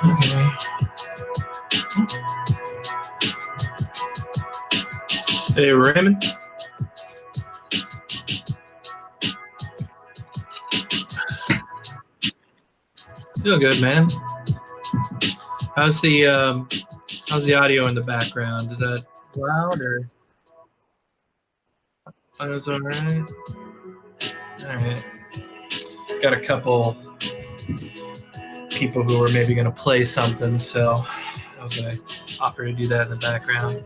Okay. Hey, Raymond. Doing good, man. How's the audio in the background? Is that loud or? Audio's all right. All right. Got a couple people who were maybe going to play something, so I was going to offer to do that in the background.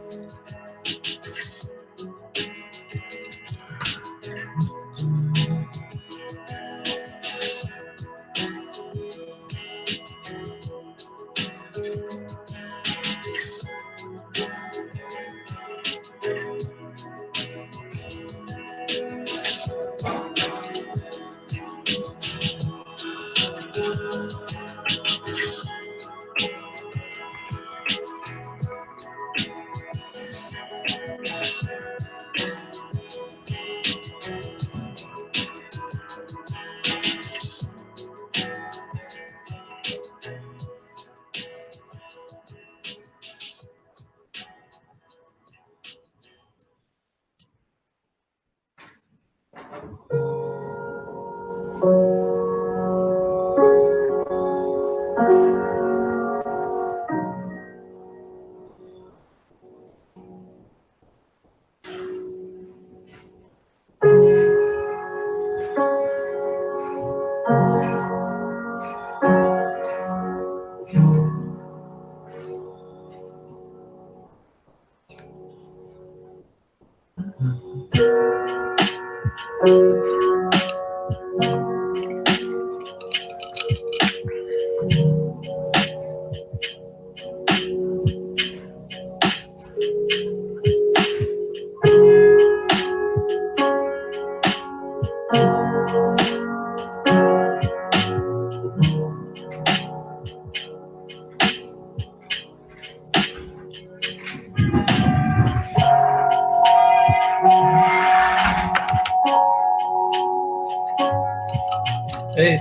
Hey.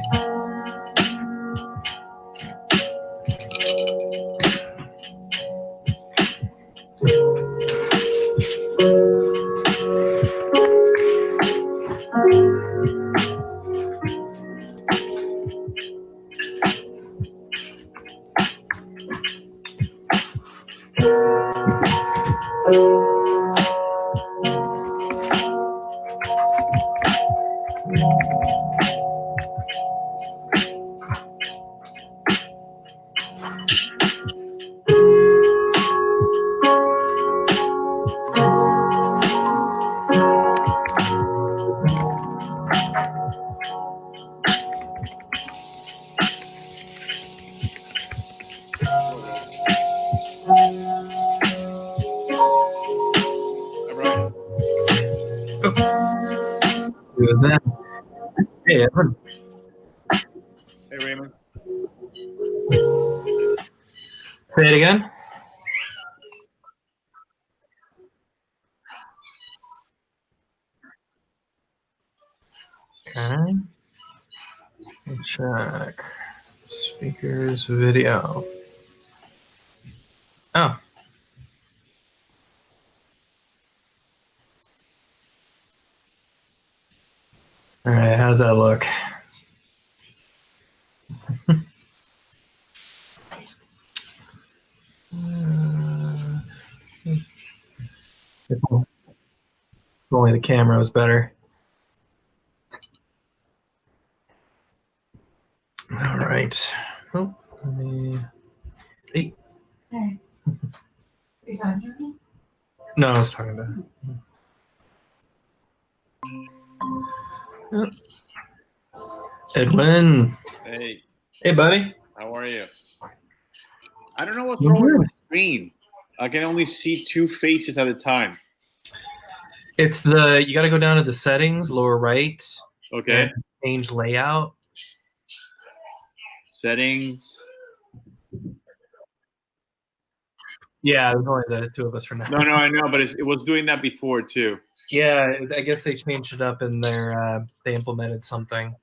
Who is that? Hey, Evan. Hey, Raymond. Say it again. Okay. Check. Speakers, video. Oh. All right, how's that look? If only the camera was better. All right. Oh, let me. Hey. Hey. Are you talking to me? No, I was talking to Edwin. Hey. Hey, buddy. How are you? I don't know what's wrong with my screen. I can only see two faces at a time. It's you got to go down to the settings, lower right. Okay. Change layout. Settings. Yeah, there's only the two of us for now. No, I know, but it was doing that before too. Yeah, I guess they changed it up in their. They implemented something.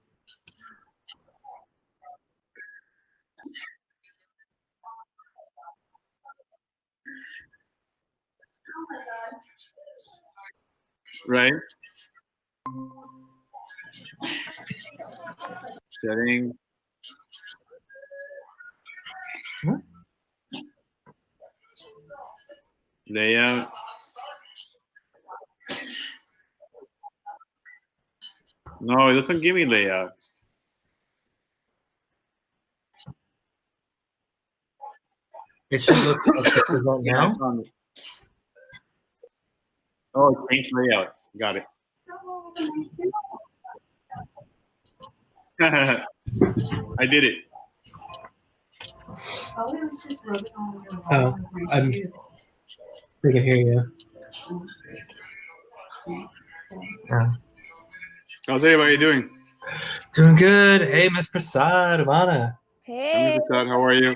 Right. Setting. Layout. No, it doesn't give me layout. It should look like this right now. Oh, change layout. Got it. I did it. Oh, it was just rubbing on your Oh, I'm- We can hear you. How's everybody doing? Doing good. Hey, Miss Prasad, Ivana. Hey. Prasad, how are you?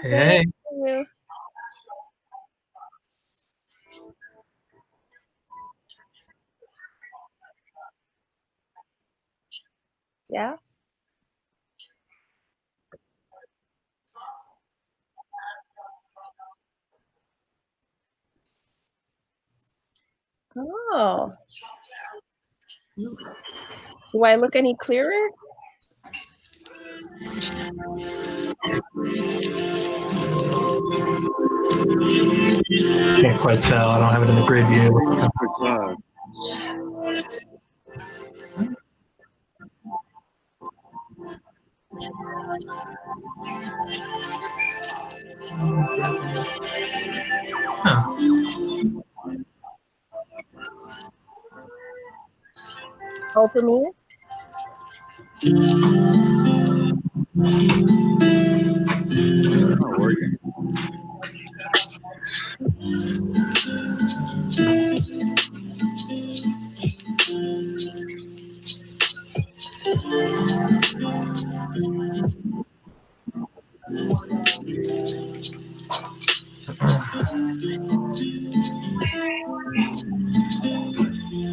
Hey. You. Yeah. Oh. Do I look any clearer? Can't quite tell. I don't have it in the grid view. Prasad. Huh. Oh, for me? It's not working.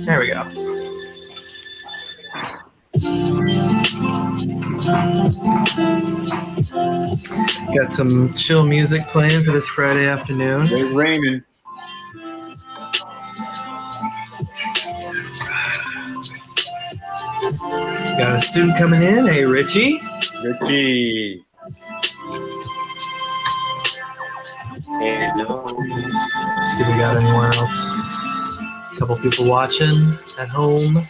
There we go. Got some chill music playing for this Friday afternoon. It's raining. Got a student coming in. Hey, Richie. Richie. Hello. See if we got anyone else. A couple people watching at home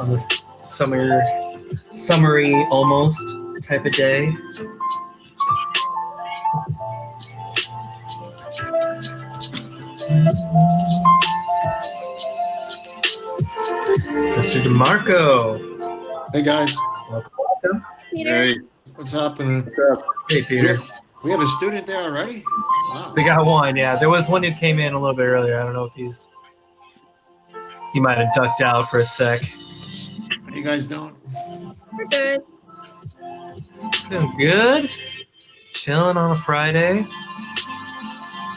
on this summery almost type of day. Mr. DeMarco. Hey guys, Welcome. Peter? Hey. what's happening? What's up? Hey, Peter. We have a student there already? Wow. We got one, yeah. There was one who came in a little bit earlier. I don't know if he might have ducked out for a sec. What are you guys doing? We're good. Doing good. Chilling on a Friday.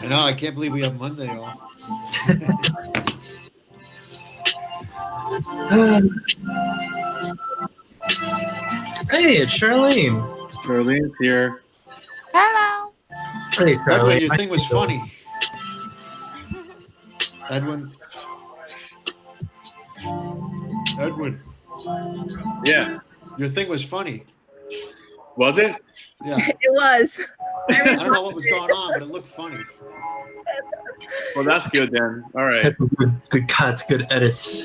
I know, I can't believe we have Monday off. Hey, it's Charlene. Charlene's here. Hello. Hey, Edwin, Charlene. your thing was funny. Edwin. Edwin, Yeah. your thing was funny. Was it? Yeah. It was. I don't know what was going on, but it looked funny. Well, that's good then. All right. Had some good cuts, good edits.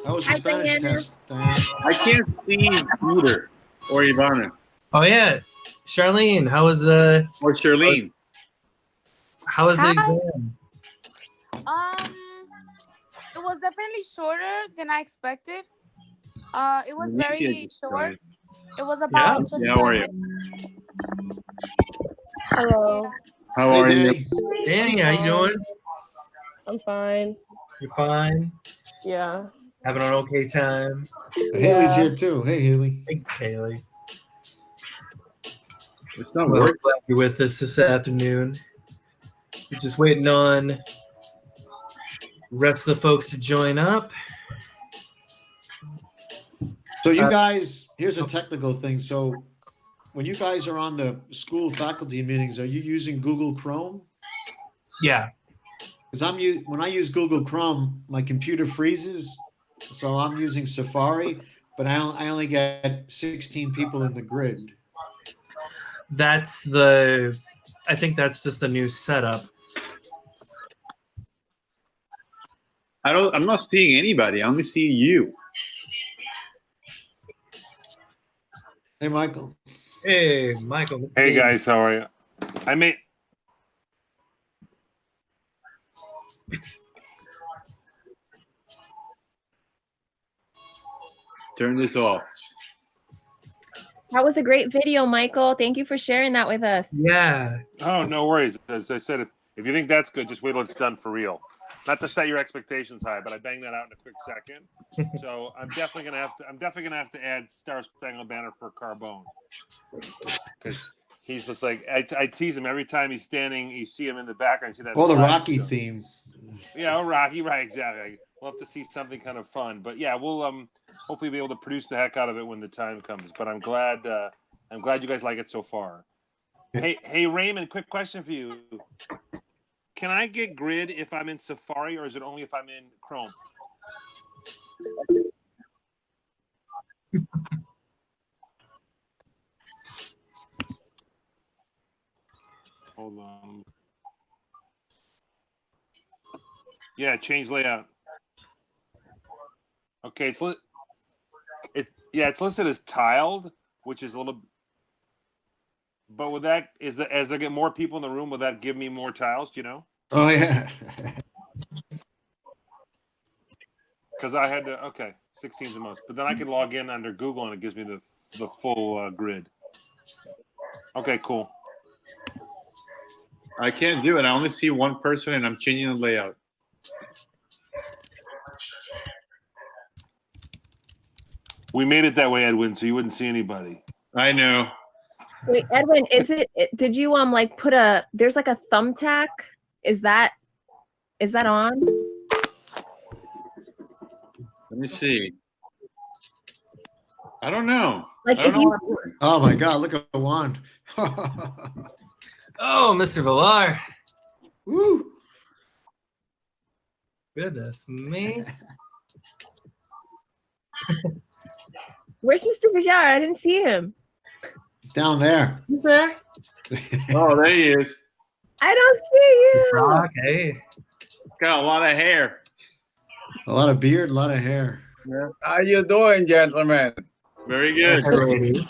How was the Hi, Spanish Diana. test, Diana? I can't see Peter or Ivana Oh yeah, Charlene, how was or Charlene. the Hi. exam? It was definitely shorter than I expected. It was Let me see very it. short. It was about Yeah, how are you? 25 minutes. Hello. How Hey, are you? Danny. Danny, how you doing? I'm fine. You fine? Yeah. Having an okay time? Haley's here too. Hey, Haley. Hey, Kaylee. It's not Well, working. glad you're with us this afternoon. We're just waiting on rest of the folks to join up. So you guys, here's a technical thing. So when you guys are on the school faculty meetings, are you using Google Chrome? Yeah. Because when I use Google Chrome, my computer freezes, so I'm using Safari, but I only get 16 people in the grid. I think that's just the new setup. I'm not seeing anybody. I only see you. Hey, Michael. Hey, Michael. Hey guys, how are you? I made. Turn this off. That was a great video, Michael. Thank you for sharing that with us. Yeah. Oh, no worries. As I said, if you think that's good, just wait till it's done for real. Not to set your expectations high, but I banged that out in a quick second. So I'm definitely gonna have to add Star Spangled Banner for Carbone, because he's just like I tease him every time he's standing. You see him in the background. You see that? Oh, the flag, Rocky so. theme. Yeah, Rocky, right? Exactly. We'll have to see something kind of fun, but yeah, we'll hopefully be able to produce the heck out of it when the time comes. But I'm glad you guys like it so far. Hey, Raymond, quick question for you. Can I get Grid if I'm in Safari, or is it only if I'm in Chrome? Hold on. Yeah, change layout. Okay, it's listed as tiled, which is a little. But with that, as I get more people in the room, will that give me more tiles? Do you know? Oh, yeah. Because I had to. Okay, 16 is the most. But then I can log in under Google and it gives me the full grid. Okay, cool. I can't do it. I only see one person, and I'm changing the layout. We made it that way, Edwin, so you wouldn't see anybody. I know. Wait, Edwin, did you like put there's like a thumbtack? Is that on? Let me see. I don't know. Like I don't if know you what I'm doing. Oh, my God. Look at the wand. Oh, Mr. Villar. Woo. Goodness me. Where's Mr. Vijar? I didn't see him. It's down there. He's there? Oh, there he is. I don't see you. Rock, hey. Got a lot of hair. A lot of beard, a lot of hair. How you doing, gentlemen? Very good. Hey, lady.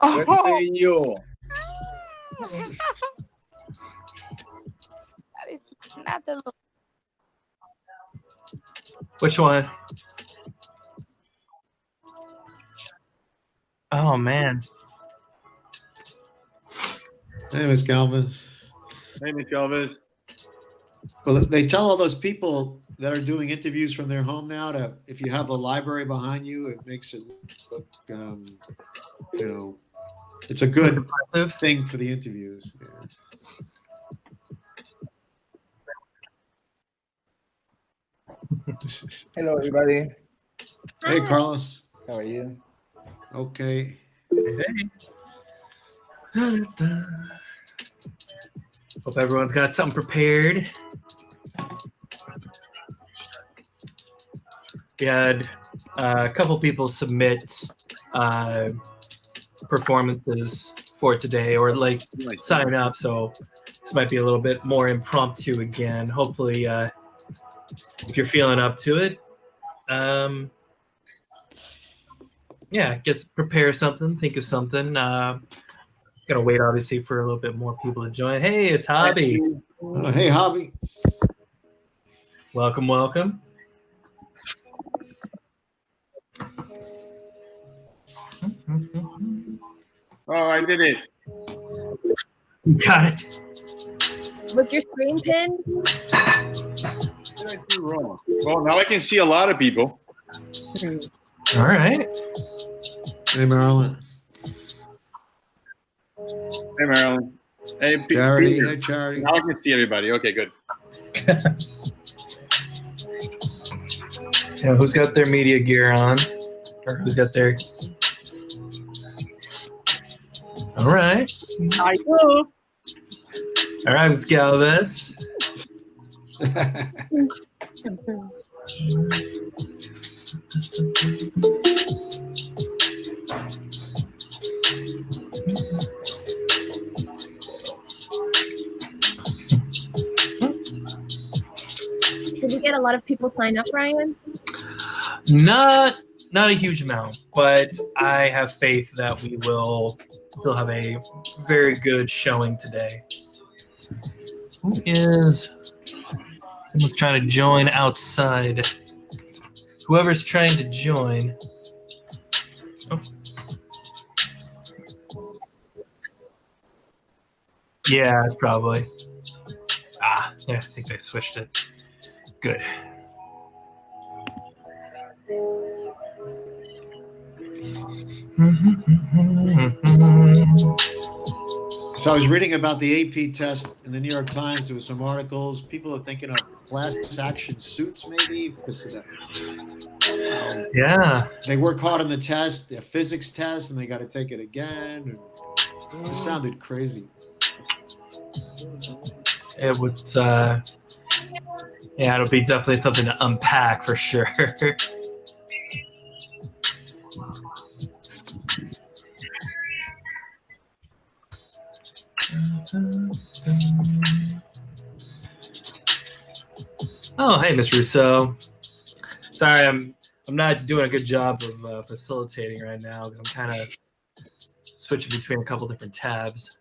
Good seeing you. That is not the look. Which one? Oh, man. Hey, Miss Galvez. Hey, Miss Galvez. Well, they tell all those people that are doing interviews from their home now to, if you have a library behind you, it makes it look, it's a good Impressive. thing for the interviews. Yeah. Hello, everybody. Hey, Carlos. How are you? Okay. Hey. Hope everyone's got something prepared. We had a couple people submit performances for today, or like sign up, so this might be a little bit more impromptu again. Hopefully, if you're feeling up to it, yeah, prepare something, think of something. Gotta wait, obviously, for a little bit more people to join. Hey, it's Hobby. Hey, Hobby. Welcome, welcome. Oh, I did it. You got it. Was your screen pinned? What did I do wrong? Well, now I can see a lot of people. All right. Hey, Marilyn. Hey, Marilyn. Hey, Charity. Peter. Hey, Charity. Now I can see everybody. Okay, good. Yeah, who's got their media gear on? Or who's got their All right. I do. All right, Ms. Galvez. Did you get a lot of people sign up, Ryan? Not a huge amount, but I have faith that we will still have a very good showing today. Someone's trying to join outside. Whoever's trying to join. Oh. Yeah, it's probably. Yeah, I think they switched it. Good. So I was reading about the AP test in the New York Times. There was some articles. People are thinking of class action suits, maybe, because of the, Yeah. they work hard on the test, the physics test, and they got to take it again. It just sounded crazy. It would. Yeah, it'll be definitely something to unpack for sure. Oh, hey, Miss Rousseau. Sorry, I'm not doing a good job of facilitating right now because I'm kind of switching between a couple different tabs.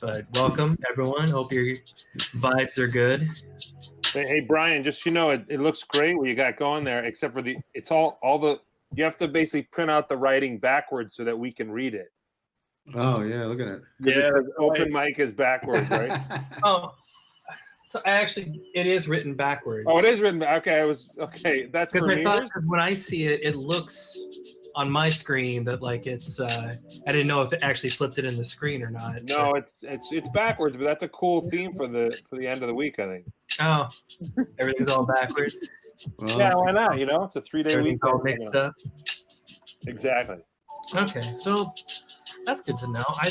But welcome, everyone. Hope your vibes are good. Hey, Brian, just it looks great what you got going there, except for you have to basically print out the writing backwards so that we can read it. Oh, yeah, look at it. Yeah, open mic is backwards, right? Oh, so it is written backwards. Oh, it is written. Okay. That's for me. When I see it, it looks on my screen that like it's. I didn't know if it actually flipped it in the screen or not. No, it's backwards, but that's a cool theme for the end of the week, I think. Oh, everything's all backwards. Well, Yeah, why not? It's a 3-day week. Everything's all mixed up. Exactly. Okay, so that's good to know. I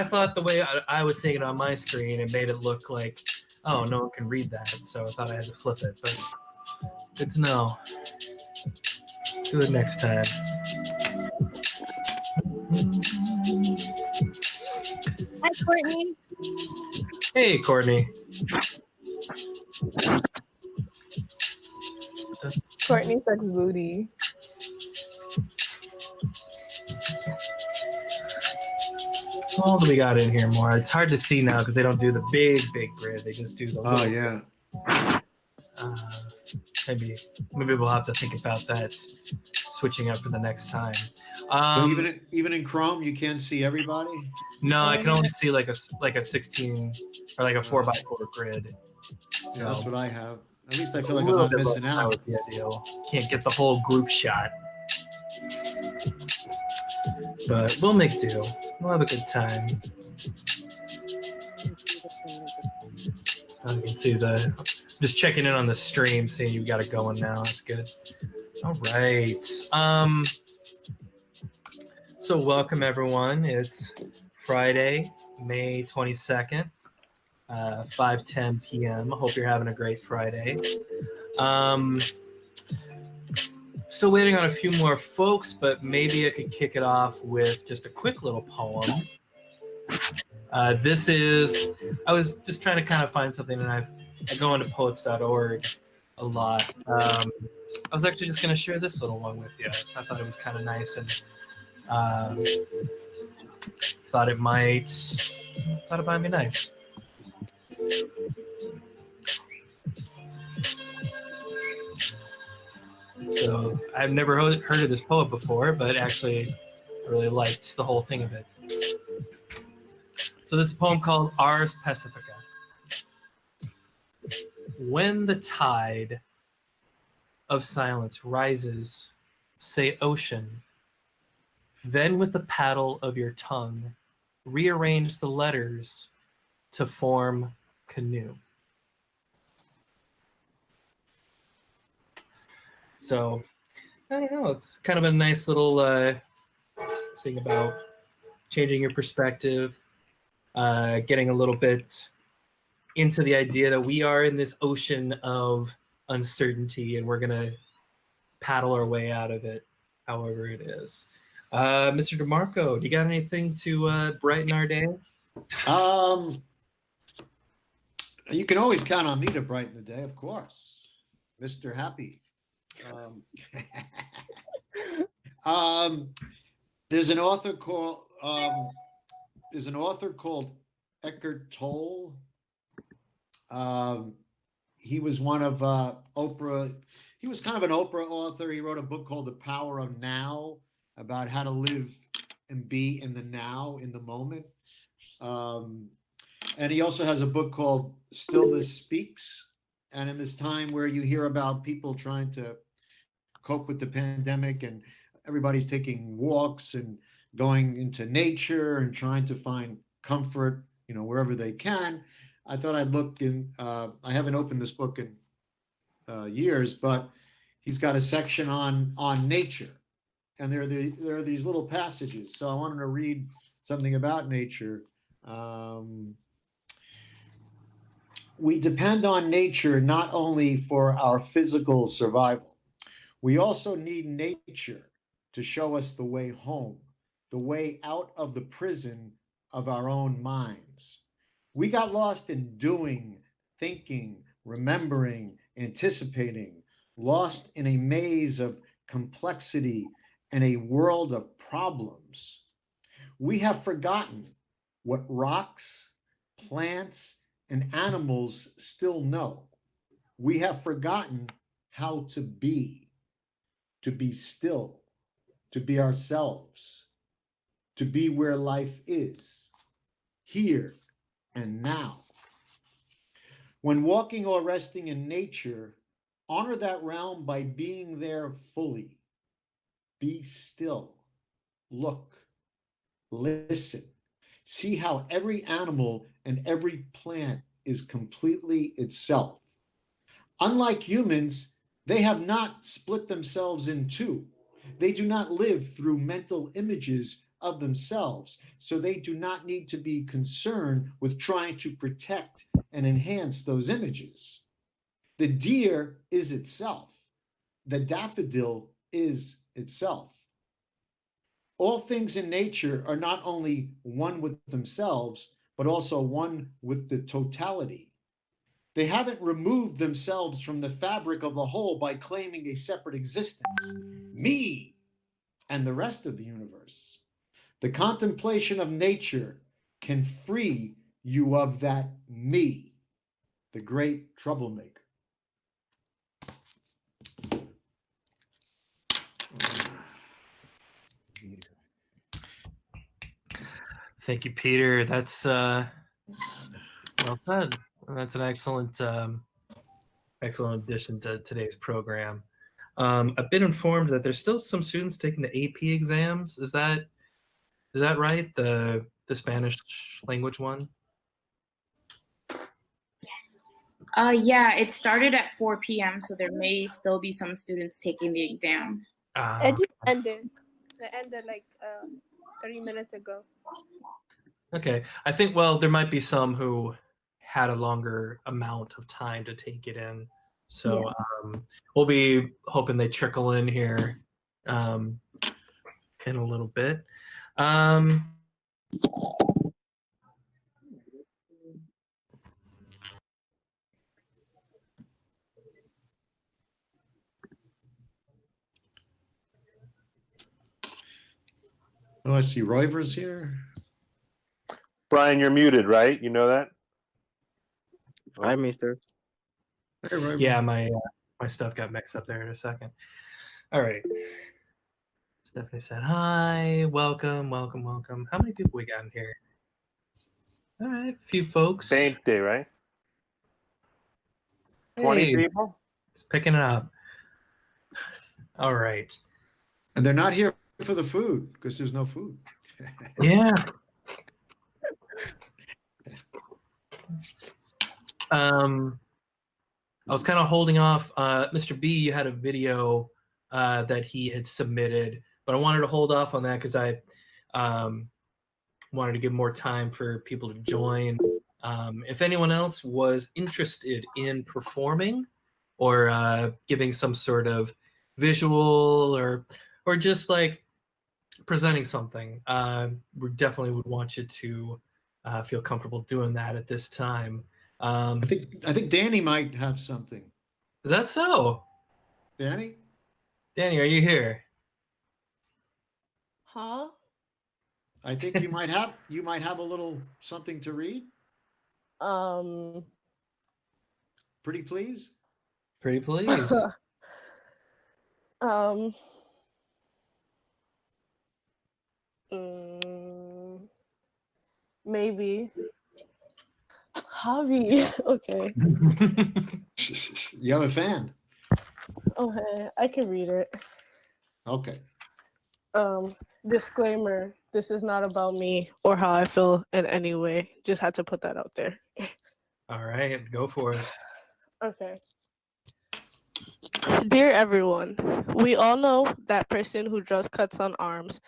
thought the way I was seeing it on my screen, it made it look like, oh, no one can read that. So I thought I had to flip it, but good to know. Do it next time. Hi, Courtney. Hey, Courtney. Courtney said booty. What do we got in here more? It's hard to see now because they don't do the big grid. They just do the Oh, little. yeah. Maybe we'll have to think about that switching up for the next time. So even in Chrome, you can't see everybody? No, I can only see like a 16 or like a 4x4 grid. So Yeah, that's what I have. At least I feel a like I'm little not bit missing less out. would be ideal. Can't get the whole group shot, but we'll make do. We'll have a good time. I can see just checking in on the stream, seeing you got it going now. That's good. All right. So welcome everyone. It's Friday, May 22nd, 5:10 p.m. I hope you're having a great Friday. Still waiting on a few more folks, but maybe I could kick it off with just a quick little poem. I was just trying to kind of find something, and I go into poets.org a lot. I was actually just going to share this little one with you. I thought it was kind of nice, and thought it might be nice. So I've never heard of this poet before, but actually I really liked the whole thing of it. So this is a poem called Ars Pacifica. When the tide of silence rises, say ocean, then with the paddle of your tongue, rearrange the letters to form canoe. So, I don't know, it's kind of a nice little thing about changing your perspective, getting a little bit into the idea that we are in this ocean of uncertainty and we're going to paddle our way out of it, however it is. Mr. DeMarco, do you got anything to brighten our day? You can always count on me to brighten the day, of course. Mr. Happy. There's an author called Eckhart Tolle. He was one of Oprah. He was kind of an Oprah author. He wrote a book called The Power of Now, about how to live and be in the now, in the moment. And he also has a book called Stillness Speaks. And in this time where you hear about people trying to cope with the pandemic and everybody's taking walks and going into nature and trying to find comfort, wherever they can, I thought I'd look in. I haven't opened this book in years, but he's got a section on nature, and there are these little passages. So I wanted to read something about nature. We depend on nature not only for our physical survival. We also need nature to show us the way home, the way out of the prison of our own minds. We got lost in doing, thinking, remembering, anticipating, lost in a maze of complexity and a world of problems. We have forgotten what rocks, plants, and animals still know. We have forgotten how to be still, to be ourselves, to be where life is, here and now. When walking or resting in nature, honor that realm by being there fully. Be still, look, listen. See how every animal and every plant is completely itself. Unlike humans, they have not split themselves in two. They do not live through mental images of themselves, so they do not need to be concerned with trying to protect and enhance those images. The deer is itself. The daffodil is itself. All things in nature are not only one with themselves, but also one with the totality. They haven't removed themselves from the fabric of the whole by claiming a separate existence, me and the rest of the universe. The contemplation of nature can free you of that me, the great troublemaker. Thank you, Peter. That's well said. That's an excellent addition to today's program. I've been informed that there's still some students taking the AP exams. Is that right? The Spanish language one? Yeah, it started at 4 p.m., so there may still be some students taking the exam. It just ended. It ended like 30 minutes ago. Okay. I think, well, there might be some who had a longer amount of time to take it in. So we'll be hoping they trickle in here in a little bit. Oh, I see Roivers here. Brian, you're muted, right? You know that? Hi, mister. Hey, Roivers. Yeah, my stuff got mixed up there in a second. All right. Stephanie said, hi, welcome. How many people we got in here? All right, a few folks. Same day, right? 20 Hey, people? it's picking it up. All right. And they're not here for the food because there's no food. Yeah. I was kind of holding off. Mr. B, you had a video that he had submitted, but I wanted to hold off on that because wanted to give more time for people to join. If anyone else was interested in performing or giving some sort of visual or just like presenting something, we definitely would want you to feel comfortable doing that at this time. I think Danny might have something. Is that so? Danny? Danny, are you here? Huh? I think you might have a little something to read. Pretty please. Pretty please. Maybe. Javi. Okay. You have a fan. Okay, I can read it. Okay. Disclaimer, this is not about me or how I feel in any way. Just had to put that out there. All right, go for it. Okay. Dear everyone, we all know that person who draws cuts on arms,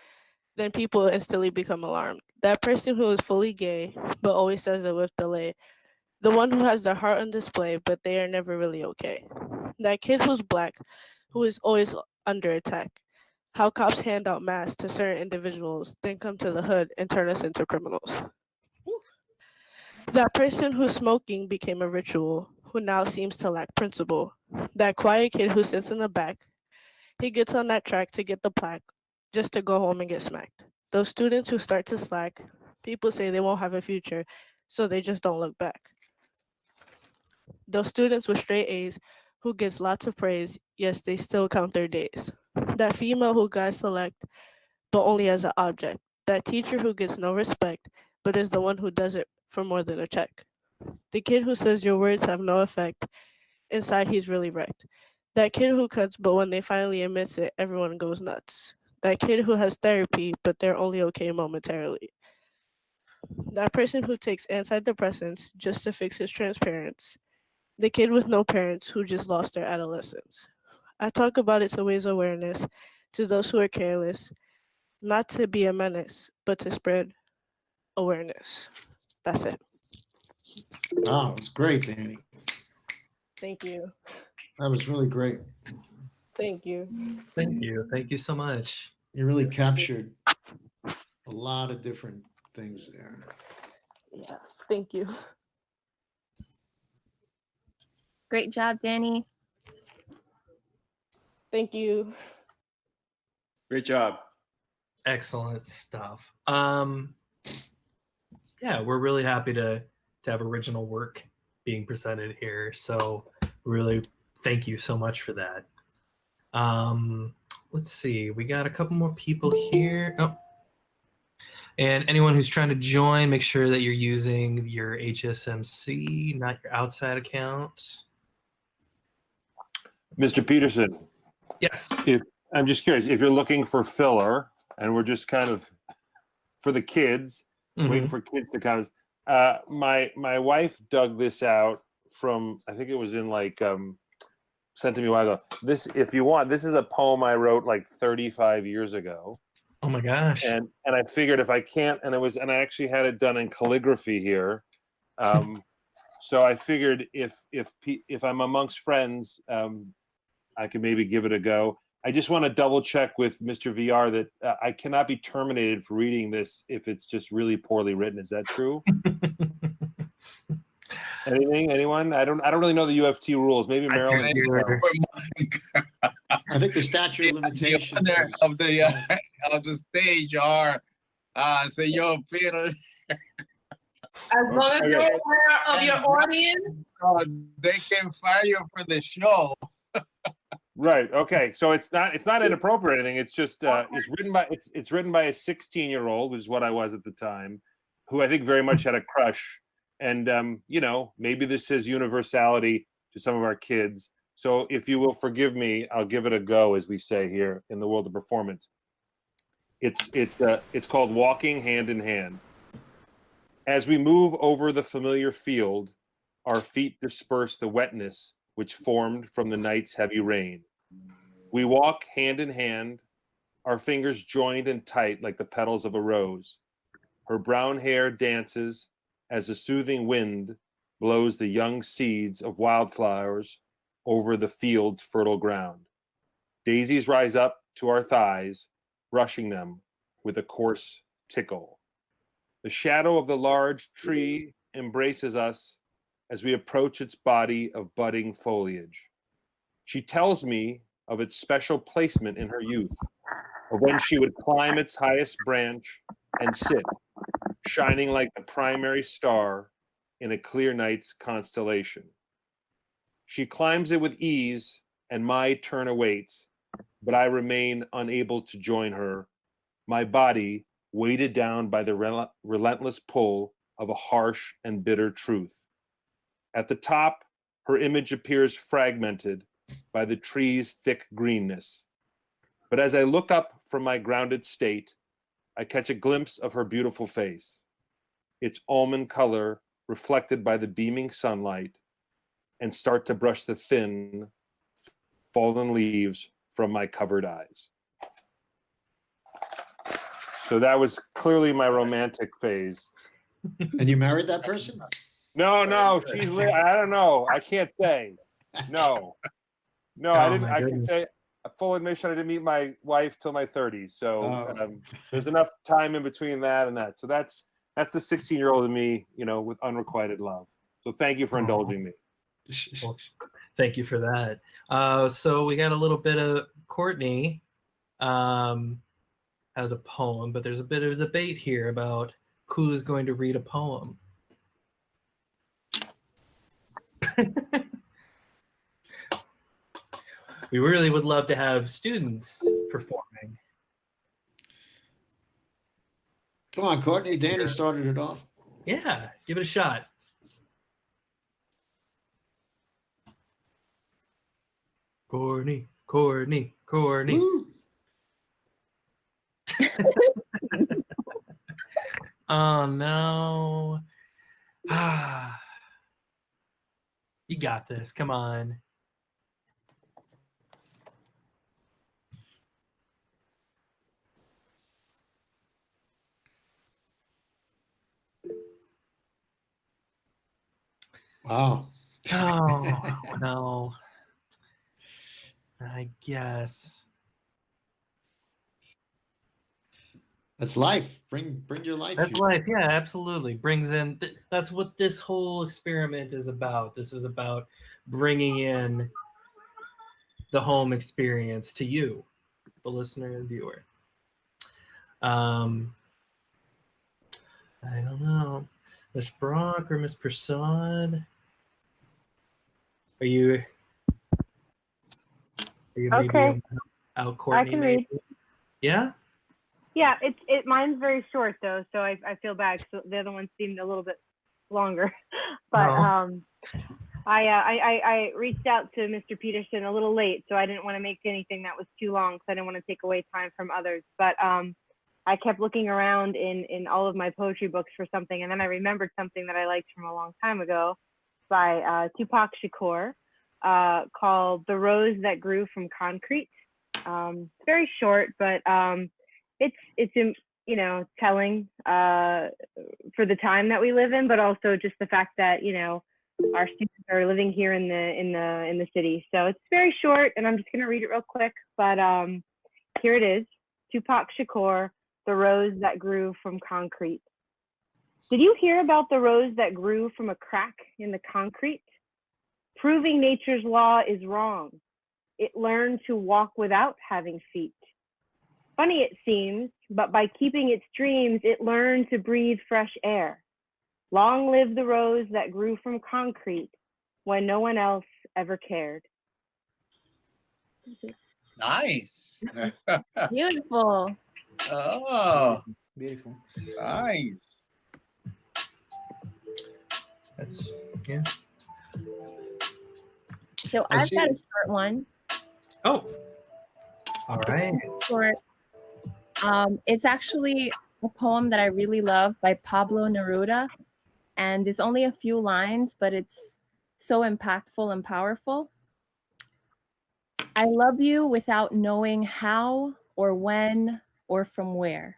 then people instantly become alarmed. That person who is fully gay, but always says it with delay. The one who has their heart on display, but they are never really okay. That kid who's black, who is always under attack. How cops hand out masks to certain individuals, then come to the hood and turn us into criminals. That person who's smoking became a ritual, who now seems to lack principle. That quiet kid who sits in the back, he gets on that track to get the plaque, just to go home and get smacked. Those students who start to slack, people say they won't have a future, so they just don't look back. Those students with straight A's who gets lots of praise, yes, they still count their days. That female who guys select, but only as an object. That teacher who gets no respect, but is the one who does it for more than a check. The kid who says your words have no effect, inside he's really wrecked. That kid who cuts, but when they finally admits it, everyone goes nuts. That kid who has therapy, but they're only okay momentarily. That person who takes antidepressants just to fix his transparents. The kid with no parents who just lost their adolescence. I talk about it to raise awareness to those who are careless, not to be a menace, but to spread awareness. That's it. Oh, it's great, Danny. Thank you. That was really great. Thank you. Thank you. Thank you so much. You really captured a lot of different things there. Yeah, thank you. Great job, Danny. Thank you. Great job. Excellent stuff. Yeah, we're really happy to have original work being presented here. So really thank you so much for that. Let's see, we got a couple more people here. Oh. And anyone who's trying to join, make sure that you're using your HSMC, not your outside account. Mr. Peterson. Yes. I'm just curious, if you're looking for filler, and we're just kind of for the kids, waiting for kids to come. My wife dug this out from, I think it was in like sent to me a while ago. This, if you want, this is a poem I wrote like 35 years ago. Oh my gosh. And I figured if I can't, and I actually had it done in calligraphy here. So I figured if I'm amongst friends, I could maybe give it a go. I just want to double check with Mr. VR that I cannot be terminated for reading this if it's just really poorly written. Is that true? Anyone? I don't really know the UFT rules. Maybe Maryland. I think the statute of limitations of the stage are Senor Peter. As long as you're aware of your audience. They can fire you for the show. Right. Okay. So it's not inappropriate or anything. It's just it's written by a 16-year-old, which is what I was at the time, who I think very much had a crush. And maybe this says universality to some of our kids. So if you will forgive me, I'll give it a go, as we say here in the world of performance. It's called Walking Hand in Hand. As we move over the familiar field, our feet disperse the wetness which formed from the night's heavy rain. We walk hand in hand, our fingers joined and tight like the petals of a rose. Her brown hair dances as a soothing wind blows the young seeds of wildflowers over the field's fertile ground. Daisies rise up to our thighs, brushing them with a coarse tickle. The shadow of the large tree embraces us as we approach its body of budding foliage. She tells me of its special placement in her youth, of when she would climb its highest branch and sit, shining like the primary star in a clear night's constellation. She climbs it with ease, and my turn awaits, but I remain unable to join her, my body weighted down by the relentless pull of a harsh and bitter truth. At the top, her image appears fragmented by the tree's thick greenness. But as I look up from my grounded state, I catch a glimpse of her beautiful face, its almond color reflected by the beaming sunlight, and start to brush the thin, fallen leaves from my covered eyes. So that was clearly my romantic phase. And you married that person? No, she's I don't know. I can't say. No, I didn't. I can say full admission. I didn't meet my wife till my 30s. So there's enough time in between that and that. So that's the 16-year-old in me, with unrequited love. So thank you for indulging me. Well, thank you for that. So we got a little bit of Courtney has a poem, but there's a bit of a debate here about who is going to read a poem. We really would love to have students performing. Come on, Courtney. Danny started it off. Yeah, give it a shot. Courtney. Oh no. You got this. Come on. Wow. Oh no. I guess. That's life. Bring your life. That's here. life. Yeah, absolutely. Brings in. That's what this whole experiment is about. This is about bringing in the home experience to you, the listener and viewer. I don't know, Miss Brock or Miss Prasad. Are you maybe Okay. out Courtney? I can read. Yeah. Yeah, mine's very short though, so I feel bad because the other one seemed a little bit longer. But Oh. I reached out to Mr. Peterson a little late, so I didn't want to make anything that was too long, because I didn't want to take away time from others. But I kept looking around in all of my poetry books for something, and then I remembered something that I liked from a long time ago by Tupac Shakur called "The Rose That Grew from Concrete." It's very short, but it's telling for the time that we live in, but also just the fact that our students are living here in the city. So it's very short, and I'm just gonna read it real quick. But here it is: Tupac Shakur, "The Rose That Grew from Concrete." Did you hear about the rose that grew from a crack in the concrete? Proving nature's law is wrong. It learned to walk without having feet. Funny it seems, but by keeping its dreams, it learned to breathe fresh air. Long live the rose that grew from concrete when no one else ever cared. Nice. Beautiful. Oh, Beautiful. nice. That's yeah. So I I've got a see. short one. Oh. All right. Short. It's actually a poem that I really love by Pablo Neruda, and it's only a few lines, but it's so impactful and powerful. I love you without knowing how or when or from where.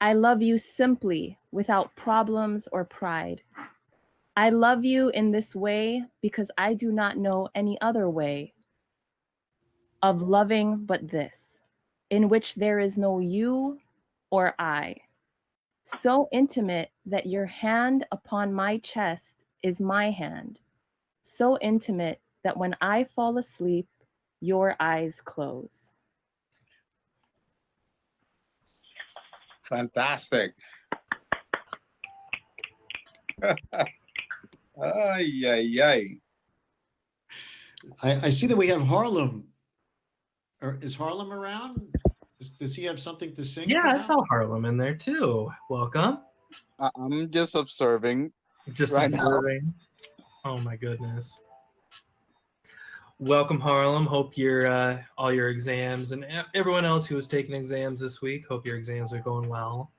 I love you simply, without problems or pride. I love you in this way because I do not know any other way of loving but this, in which there is no you or I. So intimate that your hand upon my chest is my hand. So intimate that when I fall asleep, your eyes close. Fantastic. Ay, ay, ay. I see that we have Harlem. Is Harlem around? Does he have something to sing? Yeah, I perhaps? saw Harlem in there too. Welcome. I'm just observing. Just right now. observing. Oh my goodness. Welcome, Harlem. Hope your all your exams and everyone else who was taking exams this week. Hope your exams are going well.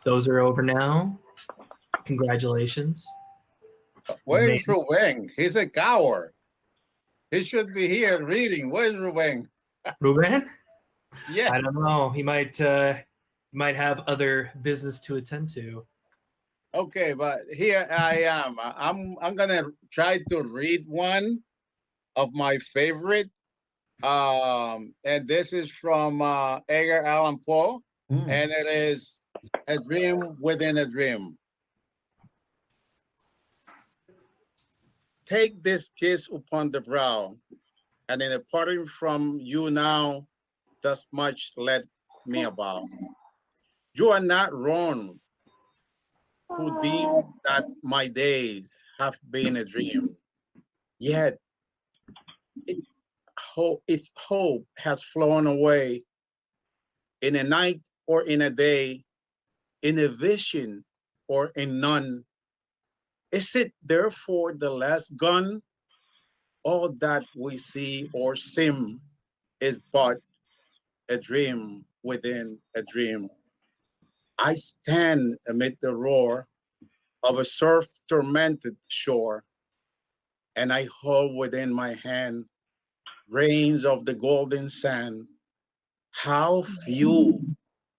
Those are over now. Congratulations. Where's Ruben? He's a coward. He should be here reading. Where's Ruben? Ruben? Yeah. I don't know. He might have other business to attend to. Okay, but here I am. I'm gonna try to read one of my favorite. And this is from Edgar Allan Poe, and it is A Dream Within a Dream. Take this kiss upon the brow, and in a parting from you now, thus much let me about. You are not wrong who deem that my days have been a dream. Yet, if hope has flown away in a night or in a day, in a vision or in none, is it therefore the last gun? All that we see or seem is but a dream within a dream. I stand amid the roar of a surf-tormented shore, and I hold within my hand rains of the golden sand. How few,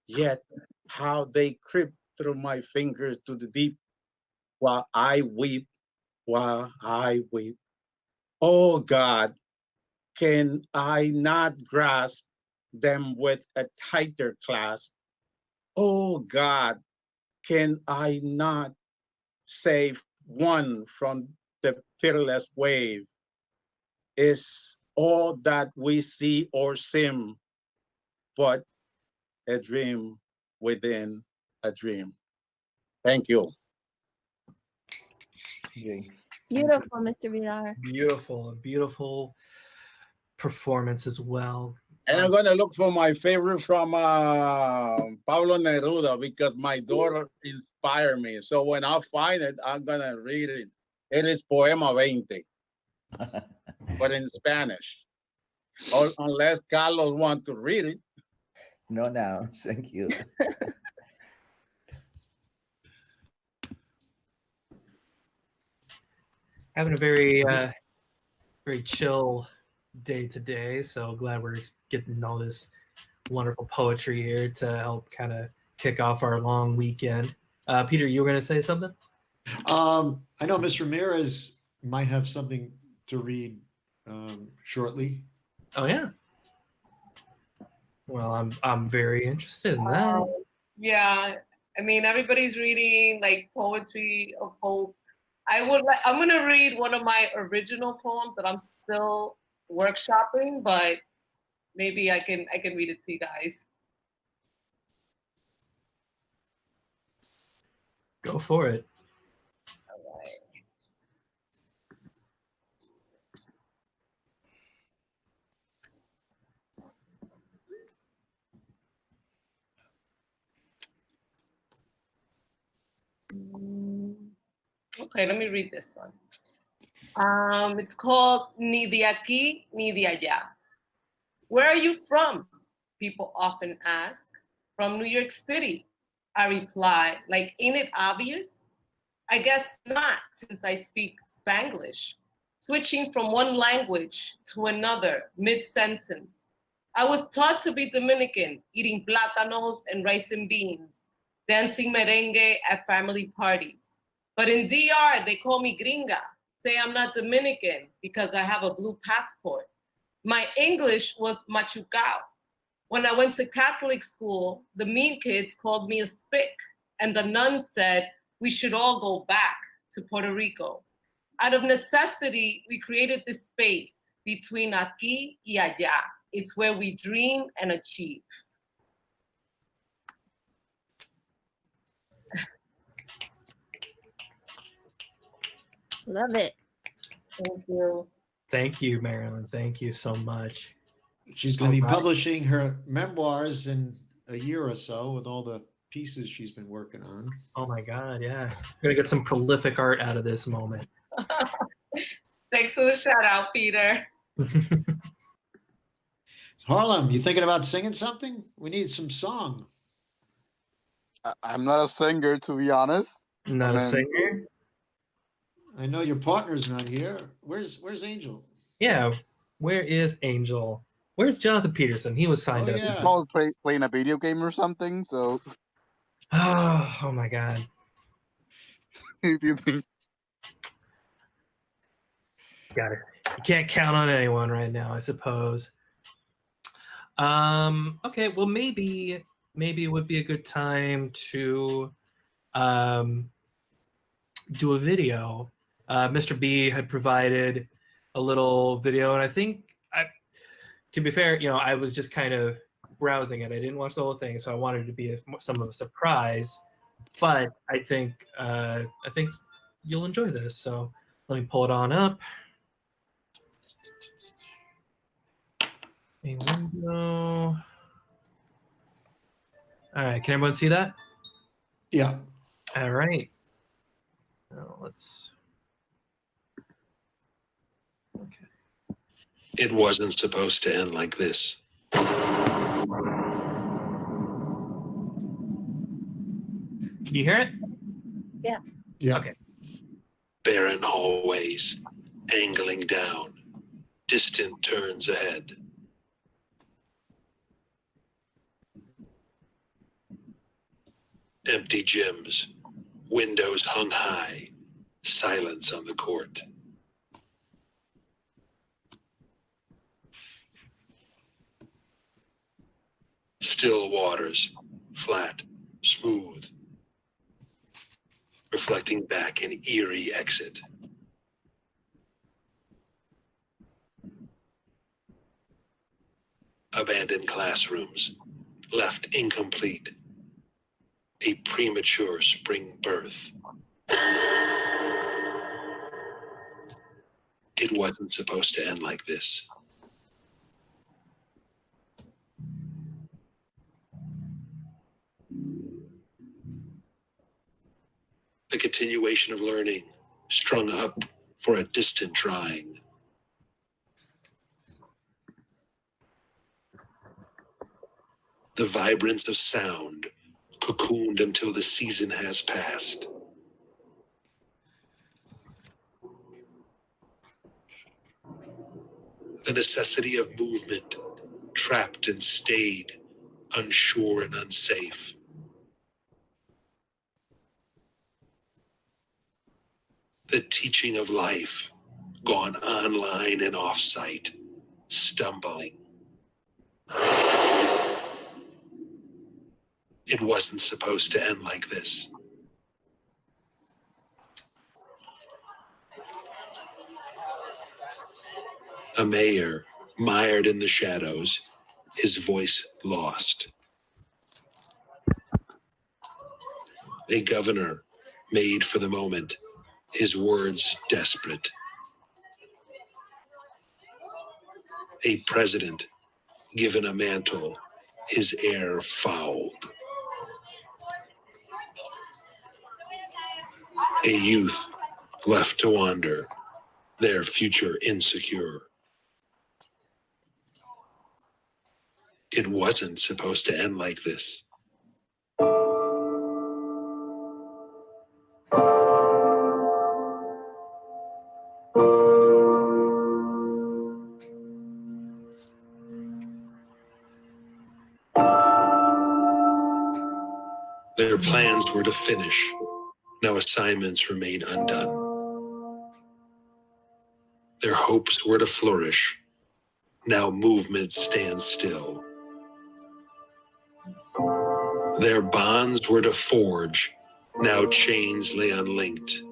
yet how they creep through my fingers to the deep, while I weep, while I weep. Oh God, can I not grasp them with a tighter clasp? Oh God, can I not save one from the pitiless wave? Is all that we see or seem but a dream within a dream? Thank you. Beautiful, Mr. Villar. Beautiful, a beautiful performance as well. And I'm going to look for my favorite from Pablo Neruda because my daughter inspired me. So when I find it, I'm going to read it. It is Poema 20, but in Spanish. Or unless Carlos wants to read it. No, now. Thank you. Having a very very chill day today, so glad we're getting all this wonderful poetry here to help kind of kick off our long weekend. Peter, you were going to say something? I know Ms. Ramirez might have something to read shortly. Oh yeah. Well, I'm very interested in that. Yeah, I mean everybody's reading like poetry of hope. I'm gonna read one of my original poems that I'm still workshopping, but maybe I can read it to you guys. Go for it. All right. Okay, let me read this one. It's called Ni de aquí, ni de allá. Where are you from? People often ask. From New York City, I reply, like, ain't it obvious? I guess not, since I speak Spanglish, switching from one language to another mid-sentence. I was taught to be Dominican, eating plátanos and rice and beans, dancing merengue at family parties. But in DR, they call me gringa, say I'm not Dominican because I have a blue passport. My English was machucao. When I went to Catholic school, the mean kids called me a spick, and the nuns said we should all go back to Puerto Rico. Out of necessity, we created this space between aquí y allá. It's where we dream and achieve. Love it. Thank you. Thank you, Marilyn. Thank you so much. She's going to be All right. publishing her memoirs in a year or so with all the pieces she's been working on. Oh my God, yeah. We're gonna get some prolific art out of this moment. Thanks for the shout out, Peter. Harlem, you thinking about singing something? We need some song. I'm not a singer, to be honest. Not I a mean, singer? I know your partner's not here. Where's Angel? Yeah. Where is Angel? Where's Jonathan Peterson? He was signed up. yeah. Probably playing a video game or something. So, Oh my God. if you think Got it. You can't count on anyone right now, I suppose. Okay, well maybe it would be a good time to do a video. Mr. B had provided a little video, and I think to be fair, I was just kind of browsing it. I didn't watch the whole thing, so I wanted it to be some of a surprise. But I think you'll enjoy this. So let me pull it on up. A window. All right, can everyone see that? Yeah. All right. Now let's. Okay. It wasn't supposed to end like this. Can you hear it? Yeah. Yeah. Okay. Barren hallways, angling down, distant turns ahead. Empty gyms, windows hung high, silence on the court. Still waters, flat, smooth, reflecting back an eerie exit. Abandoned classrooms, left incomplete. A premature spring birth. It wasn't supposed to end like this. A continuation of learning, strung up for a distant drying. The vibrance of sound, cocooned until the season has passed. The necessity of movement, trapped and stayed, unsure and unsafe. The teaching of life, gone online and off-site, stumbling. It wasn't supposed to end like this. A mayor, mired in the shadows, his voice lost. A governor, made for the moment, his words desperate. A president, given a mantle, his air fouled. A youth left to wander, their future insecure. It wasn't supposed to end like this. Their plans were to finish. Now assignments remain undone. Their hopes were to flourish. Now movement stands still. Their bonds were to forge. Now chains lay unlinked.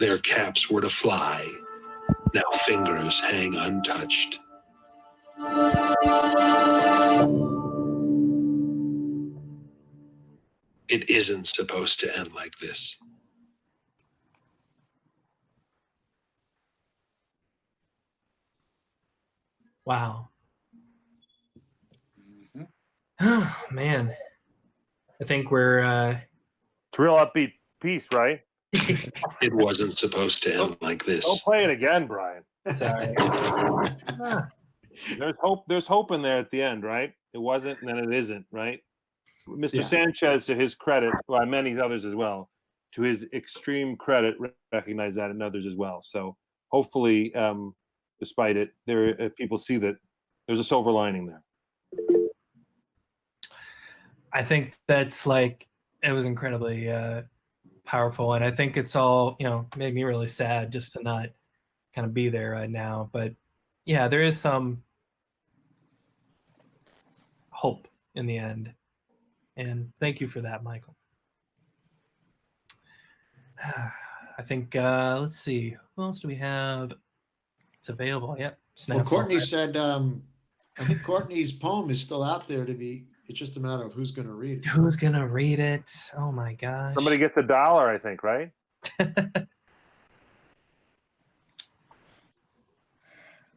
Their caps were to fly. Now fingers hang untouched. It isn't supposed to end like this. Wow. Oh, man. I think we're It's a real upbeat piece, right? It wasn't supposed to end like this. Don't play it again, Brian. sorry. There's hope in there at the end, right? It wasn't, and then it isn't, right? Mr. Yeah. Sanchez, to his credit, well, many others as well, to his extreme credit, recognize that in others as well. So hopefully, despite it, there people see that there's a silver lining there. I think that's like it was incredibly powerful, and I think it's all made me really sad just to not kind of be there right now. But yeah, there is some hope in the end, and thank you for that, Michael. I think let's see, who else do we have? It's available. Yep. Well, Courtney said, I think Courtney's poem is still out there to be. It's just a matter of who's going to read it. Who's going to read it? Oh my gosh. Somebody gets $1, I think, right?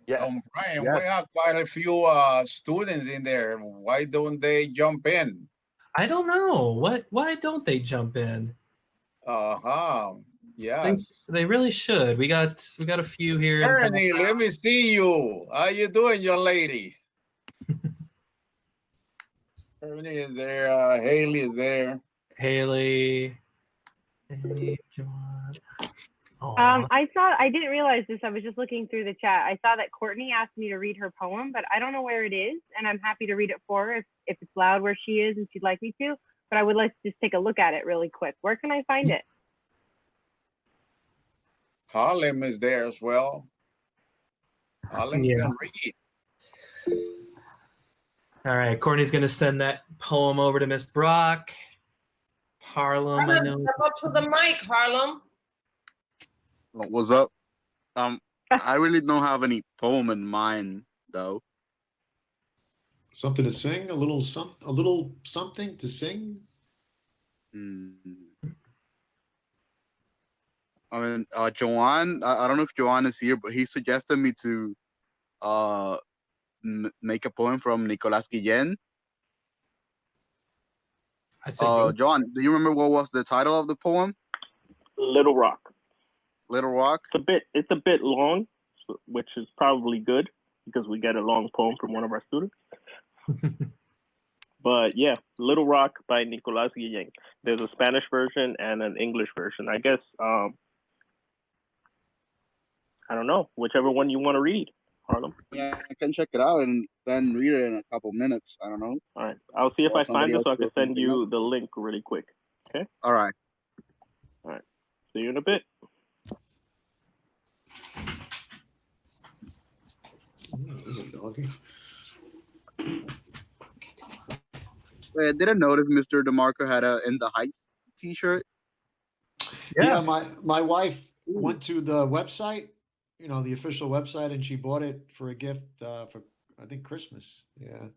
Yeah. Brian, we have quite a few students in there. Why don't they jump in? I don't know. Why don't they jump in? Yes. They really should. We got a few here. Ernie, let me see you. How you doing, young lady? Ernie is there. Haley is there. Haley. I didn't realize this. I was just looking through the chat. I saw that Courtney asked me to read her poem, but I don't know where it is, and I'm happy to read it for her if it's loud where she is and she'd like me to. But I would like to just take a look at it really quick. Where can I find it? Harlem is there as well. Harlem can read. All right, Courtney's going to send that poem over to Miss Brock. Harlem, I know. Step up to the mic, Harlem. What's up? I really don't have any poem in mind though. Something to sing? A little something to sing? I mean, Joanne, I don't know if Joanne is here, but he suggested me to make a poem from Nicolas Guillen. Joanne, do you remember what was the title of the poem? Little Rock. Little Rock? It's a bit long, which is probably good because we get a long poem from one of our students. But yeah, Little Rock by Nicolas Guillen. There's a Spanish version and an English version. I guess, I don't know, whichever one you want to read, Harlem. Yeah, I can check it out and then read it in a couple minutes. I don't know. All right. I'll see if I find it so I can send you the link really quick. Okay? All right. All right. See you in a bit. Wait, I didn't notice Mr. DeMarco had a In the Heights t-shirt. Yeah, my wife went to the website, the official website, and she bought it for a gift for, I think, Christmas. Yeah.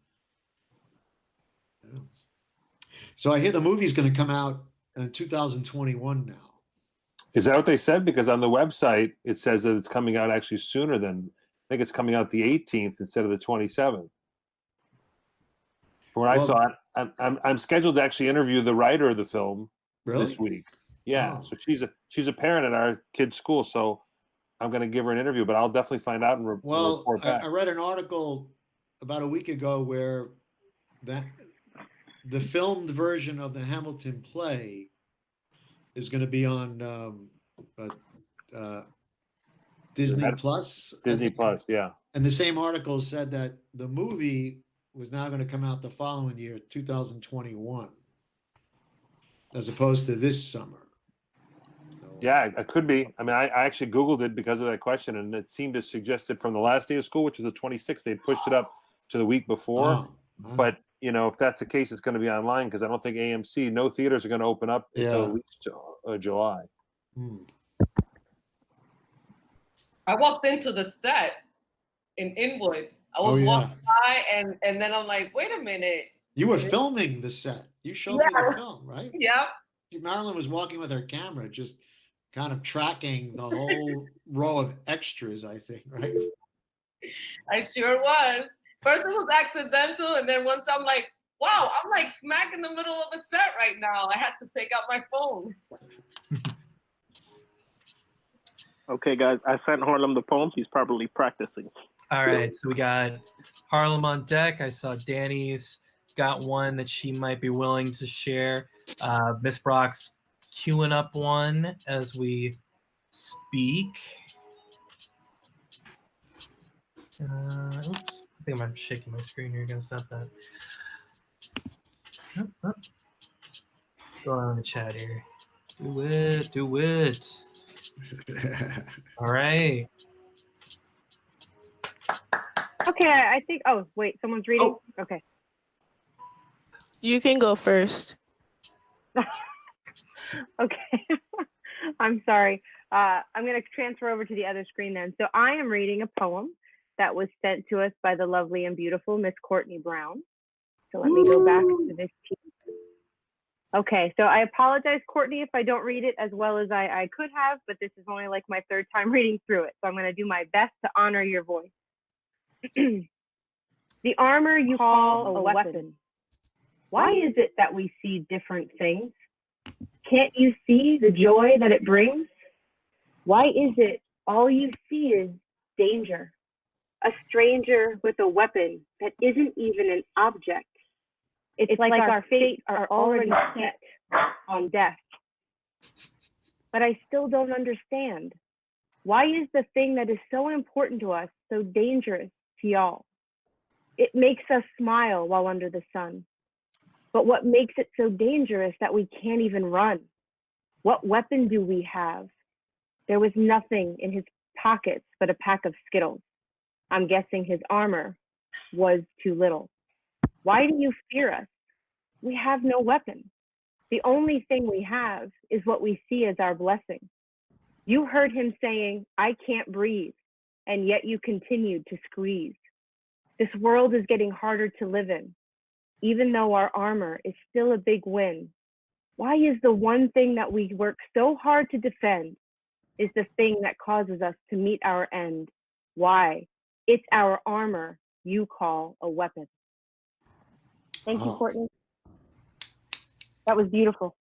So I hear the movie's going to come out in 2021 now. Is that what they said? Because on the website, it says that it's coming out actually sooner than, I think it's coming out the 18th instead of the 27th. From what I saw, I'm scheduled to actually interview the writer of the film this week. Yeah, so she's a parent at our kid's school, so I'm going to give her an interview, but I'll definitely find out and report back. I read an article about a week ago where the filmed version of the Hamilton play is going to be on Disney Plus. Disney Plus, yeah. And the same article said that the movie was now going to come out the following year, 2021. as opposed to this summer. Yeah, it could be. I mean, I actually Googled it because of that question, and it seemed to suggest it from the last day of school, which was the 26th. They pushed it up to the week before. But, you know, if that's the case, it's going to be online because I don't think AMC, no theaters are going to open up until at least July. I walked into the set in Inwood. I was walking by, and then I'm like, wait a minute. You were filming the set. You showed me the film, right? Yeah. Marilyn was walking with her camera, just kind of tracking the whole row of extras, I think, right? I sure was. First it was accidental, and then once I'm like, wow, I'm like smack in the middle of a set right now. I had to take out my phone. Okay, guys, I sent Harlem the poems. He's probably practicing. All right, so we got Harlem on deck. I saw Danny's got one that she might be willing to share. Miss Brock's queuing up one as we speak. Oops, I think I'm shaking my screen here. Gonna stop that. Go on in the chat here. Do it, do it. All right. Okay, I think. Oh, wait, someone's reading. Okay. You can go first. Okay. I'm sorry. I'm going to transfer over to the other screen then. So I am reading a poem that was sent to us by the lovely and beautiful Miss Courtney Brown. So let me go back to this team. Okay, so I apologize, Courtney, if I don't read it as well as I could have, but this is only like my third time reading through it. So I'm going to do my best to honor your voice. The armor you call a weapon. Why is it that we see different things? Can't you see the joy that it brings? Why is it all you see is danger? A stranger with a weapon that isn't even an object. It's like our fates are already set on death. But I still don't understand. Why is the thing that is so important to us so dangerous to y'all? It makes us smile while under the sun. But what makes it so dangerous that we can't even run? What weapon do we have? There was nothing in his pockets but a pack of Skittles. I'm guessing his armor was too little. Why do you fear us? We have no weapon. The only thing we have is what we see as our blessing. You heard him saying, I can't breathe, and yet you continued to squeeze. This world is getting harder to live in, even though our armor is still a big win. Why is the one thing that we work so hard to defend is the thing that causes us to meet our end? Why? It's our armor you call a weapon. Thank you, Courtney. That was beautiful.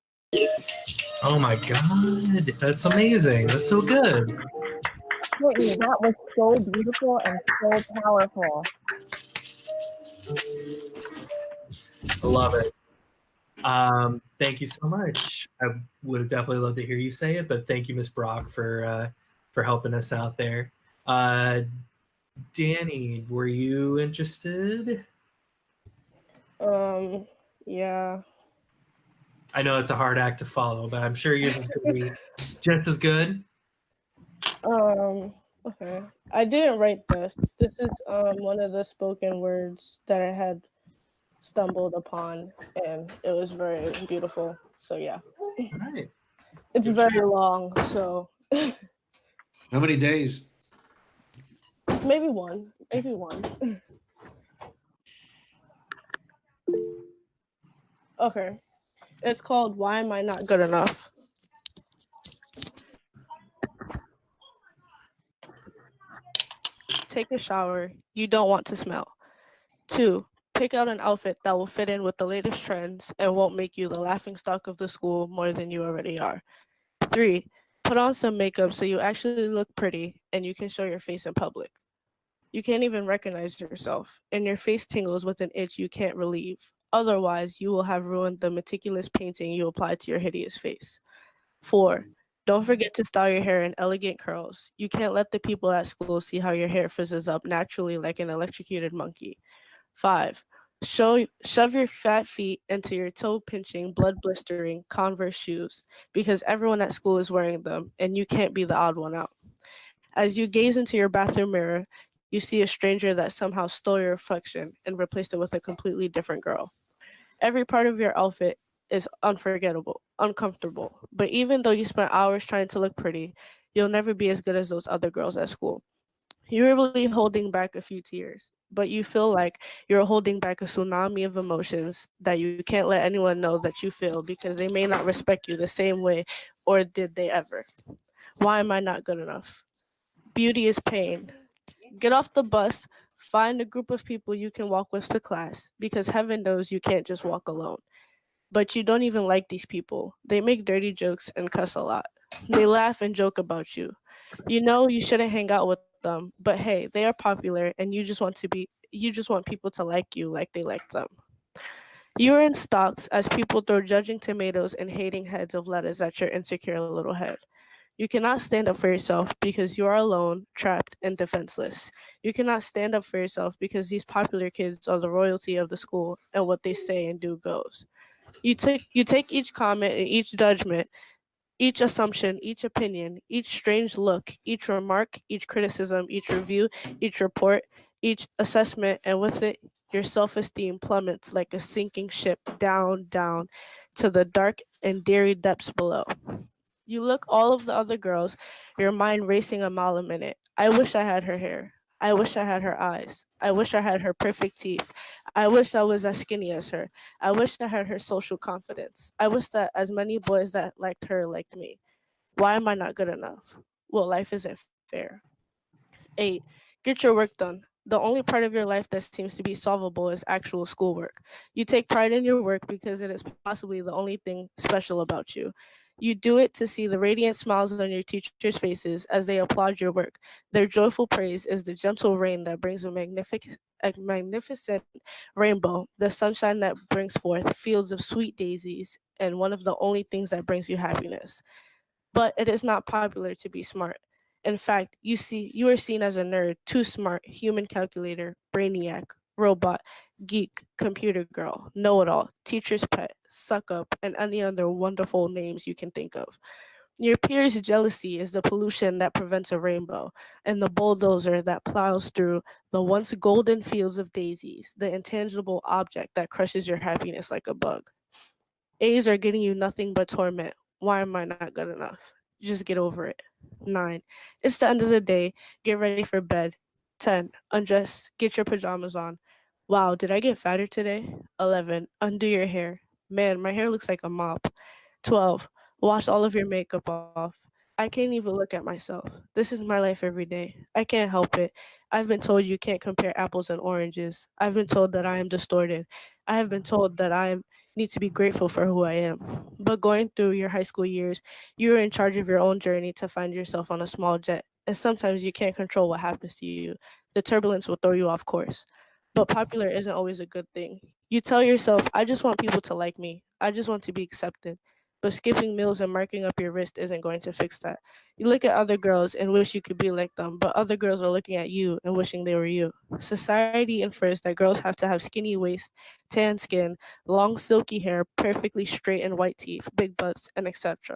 Oh my God, that's amazing. That's so good. Courtney, that was so beautiful and so powerful. I love it. Thank you so much. I would have definitely loved to hear you say it, but thank you, Miss Brock, for helping us out there. Danny, were you interested? Yeah. I know it's a hard act to follow, but I'm sure yours is going to be just as good. Okay. I didn't write this. This is one of the spoken words that I had stumbled upon, and it was very beautiful. So yeah. All right. It's very long, so How many days? maybe one. Maybe one. Okay. It's called Why Am I Not Good Enough? Take a shower you don't want to smell. 2, pick out an outfit that will fit in with the latest trends and won't make you the laughingstock of the school more than you already are. 3, put on some makeup so you actually look pretty and you can show your face in public. You can't even recognize yourself, and your face tingles with an itch you can't relieve. Otherwise, you will have ruined the meticulous painting you applied to your hideous face. 4, don't forget to style your hair in elegant curls. You can't let the people at school see how your hair fizzes up naturally like an electrocuted monkey. 5, Shove your fat feet into your toe-pinching, blood-blistering Converse shoes because everyone at school is wearing them and you can't be the odd one out. As you gaze into your bathroom mirror, you see a stranger that somehow stole your reflection and replaced it with a completely different girl. Every part of your outfit is unforgettable, uncomfortable, but even though you spent hours trying to look pretty, you'll never be as good as those other girls at school. You're really holding back a few tears, but you feel like you're holding back a tsunami of emotions that you can't let anyone know that you feel because they may not respect you the same way, or did they ever? Why am I not good enough? Beauty is pain. Get off the bus, find a group of people you can walk with to class, because heaven knows you can't just walk alone. But you don't even like these people. They make dirty jokes and cuss a lot. They laugh and joke about you. You know you shouldn't hang out with them, but hey, they are popular and you just want people to like you like they like them. You're in stocks as people throw judging tomatoes and hating heads of lettuce at your insecure little head. You cannot stand up for yourself because you are alone, trapped, and defenseless. You cannot stand up for yourself because these popular kids are the royalty of the school and what they say and do goes. You take each comment and each judgment, each assumption, each opinion, each strange look, each remark, each criticism, each review, each report, each assessment, and with it, your self-esteem plummets like a sinking ship down, down to the dark and dreary depths below. You look all of the other girls, your mind racing a mile a minute. I wish I had her hair. I wish I had her eyes. I wish I had her perfect teeth. I wish I was as skinny as her. I wish I had her social confidence. I wish that as many boys that liked her liked me. Why am I not good enough? Well, life isn't fair. 8. Get your work done. The only part of your life that seems to be solvable is actual schoolwork. You take pride in your work because it is possibly the only thing special about you. You do it to see the radiant smiles on your teachers' faces as they applaud your work. Their joyful praise is the gentle rain that brings a magnificent rainbow, the sunshine that brings forth fields of sweet daisies, and one of the only things that brings you happiness. But it is not popular to be smart. In fact, you are seen as a nerd, too smart, human calculator, brainiac, robot, geek, computer girl, know-it-all, teacher's pet, suck up, and any other wonderful names you can think of. Your peers' jealousy is the pollution that prevents a rainbow, and the bulldozer that plows through the once golden fields of daisies, the intangible object that crushes your happiness like a bug. A's are getting you nothing but torment. Why am I not good enough? Just get over it. 9. It's the end of the day. Get ready for bed. 10. Undress. Get your pajamas on. Wow, did I get fatter today? 11. Undo your hair. Man, my hair looks like a mop. 12. Wash all of your makeup off. I can't even look at myself. This is my life every day. I can't help it. I've been told you can't compare apples and oranges. I've been told that I am distorted. I have been told that I need to be grateful for who I am. But going through your high school years, you are in charge of your own journey to find yourself on a small jet. And sometimes you can't control what happens to you. The turbulence will throw you off course. But popular isn't always a good thing. You tell yourself, I just want people to like me. I just want to be accepted. But skipping meals and marking up your wrist isn't going to fix that. You look at other girls and wish you could be like them, but other girls are looking at you and wishing they were you. Society infers that girls have to have skinny waist, tan skin, long silky hair, perfectly straight and white teeth, big butts, and etc.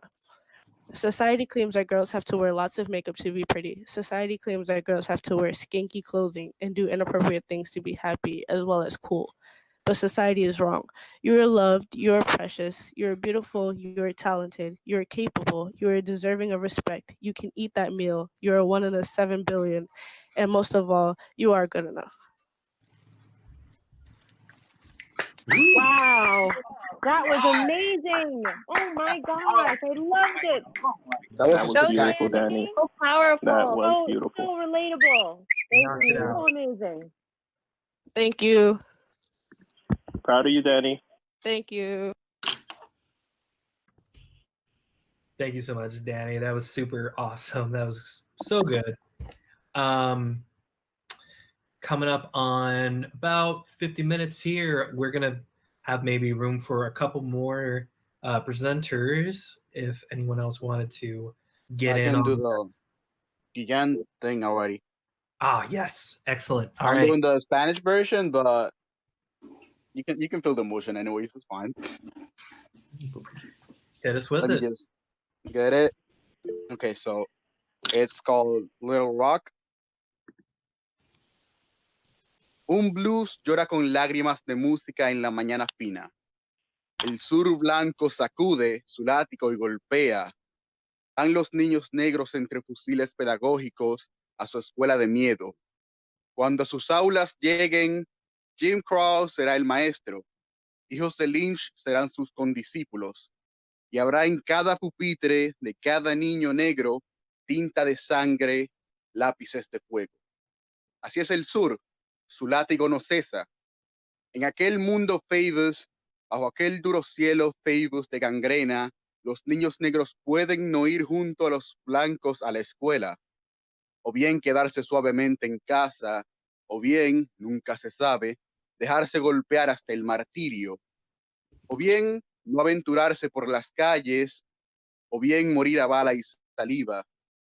Society claims that girls have to wear lots of makeup to be pretty. Society claims that girls have to wear skanky clothing and do inappropriate things to be happy as well as cool. But society is wrong. You are loved, you are precious, you are beautiful, you are talented, you are capable, you are deserving of respect. You can eat that meal, you are one of the 7 billion, and most of all, you are good enough. Wow, that was amazing. Oh my gosh, I loved it. That was beautiful, Danny. So powerful. That was So beautiful. relatable. Thank Knocked you. it out. So amazing. Thank you. Proud of you, Danny. Thank you. Thank you so much, Danny. That was super awesome. That was so good. Coming up on about 50 minutes here, we're gonna have maybe room for a couple more presenters if anyone else wanted to get I in can do on the Gigan thing already. Ah, yes. Excellent. All I'm right. doing the Spanish version, but you can feel the emotion anyways. It's fine. Hit us with Let me it. just get it. Okay, so it's called Little Rock. Un blues llora con lágrimas de música en la mañana fina. El sur blanco sacude su látigo y golpea. Van los niños negros entre fusiles pedagógicos a su escuela de miedo. Cuando a sus aulas lleguen, Jim Crow será el maestro. Hijos de Lynch serán sus condiscípulos. Y habrá en cada pupitre de cada niño negro tinta de sangre, lápices de fuego. Así es el sur, su látigo no cesa. En aquel mundo Favors, bajo aquel duro cielo Favors de gangrena, los niños negros pueden no ir junto a los blancos a la escuela, o bien quedarse suavemente en casa, o bien, nunca se sabe, dejarse golpear hasta el martirio, o bien no aventurarse por las calles, o bien morir a bala y saliva,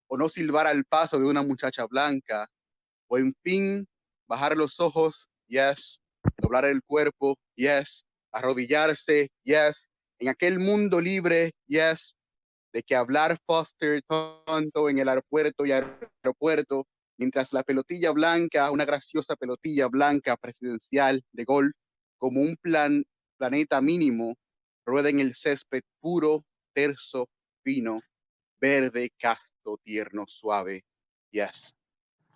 o no silbar al paso de una muchacha blanca, o en fin, bajar los ojos, yes, doblar el cuerpo, yes, arrodillarse, yes, en aquel mundo libre, yes, de que hablar Foster tonto en el aeropuerto y aeropuerto, mientras la pelotilla blanca, una graciosa pelotilla blanca presidencial de golf, como un planeta mínimo, rueda en el césped puro, terso, fino, verde, casto, tierno, suave, yes.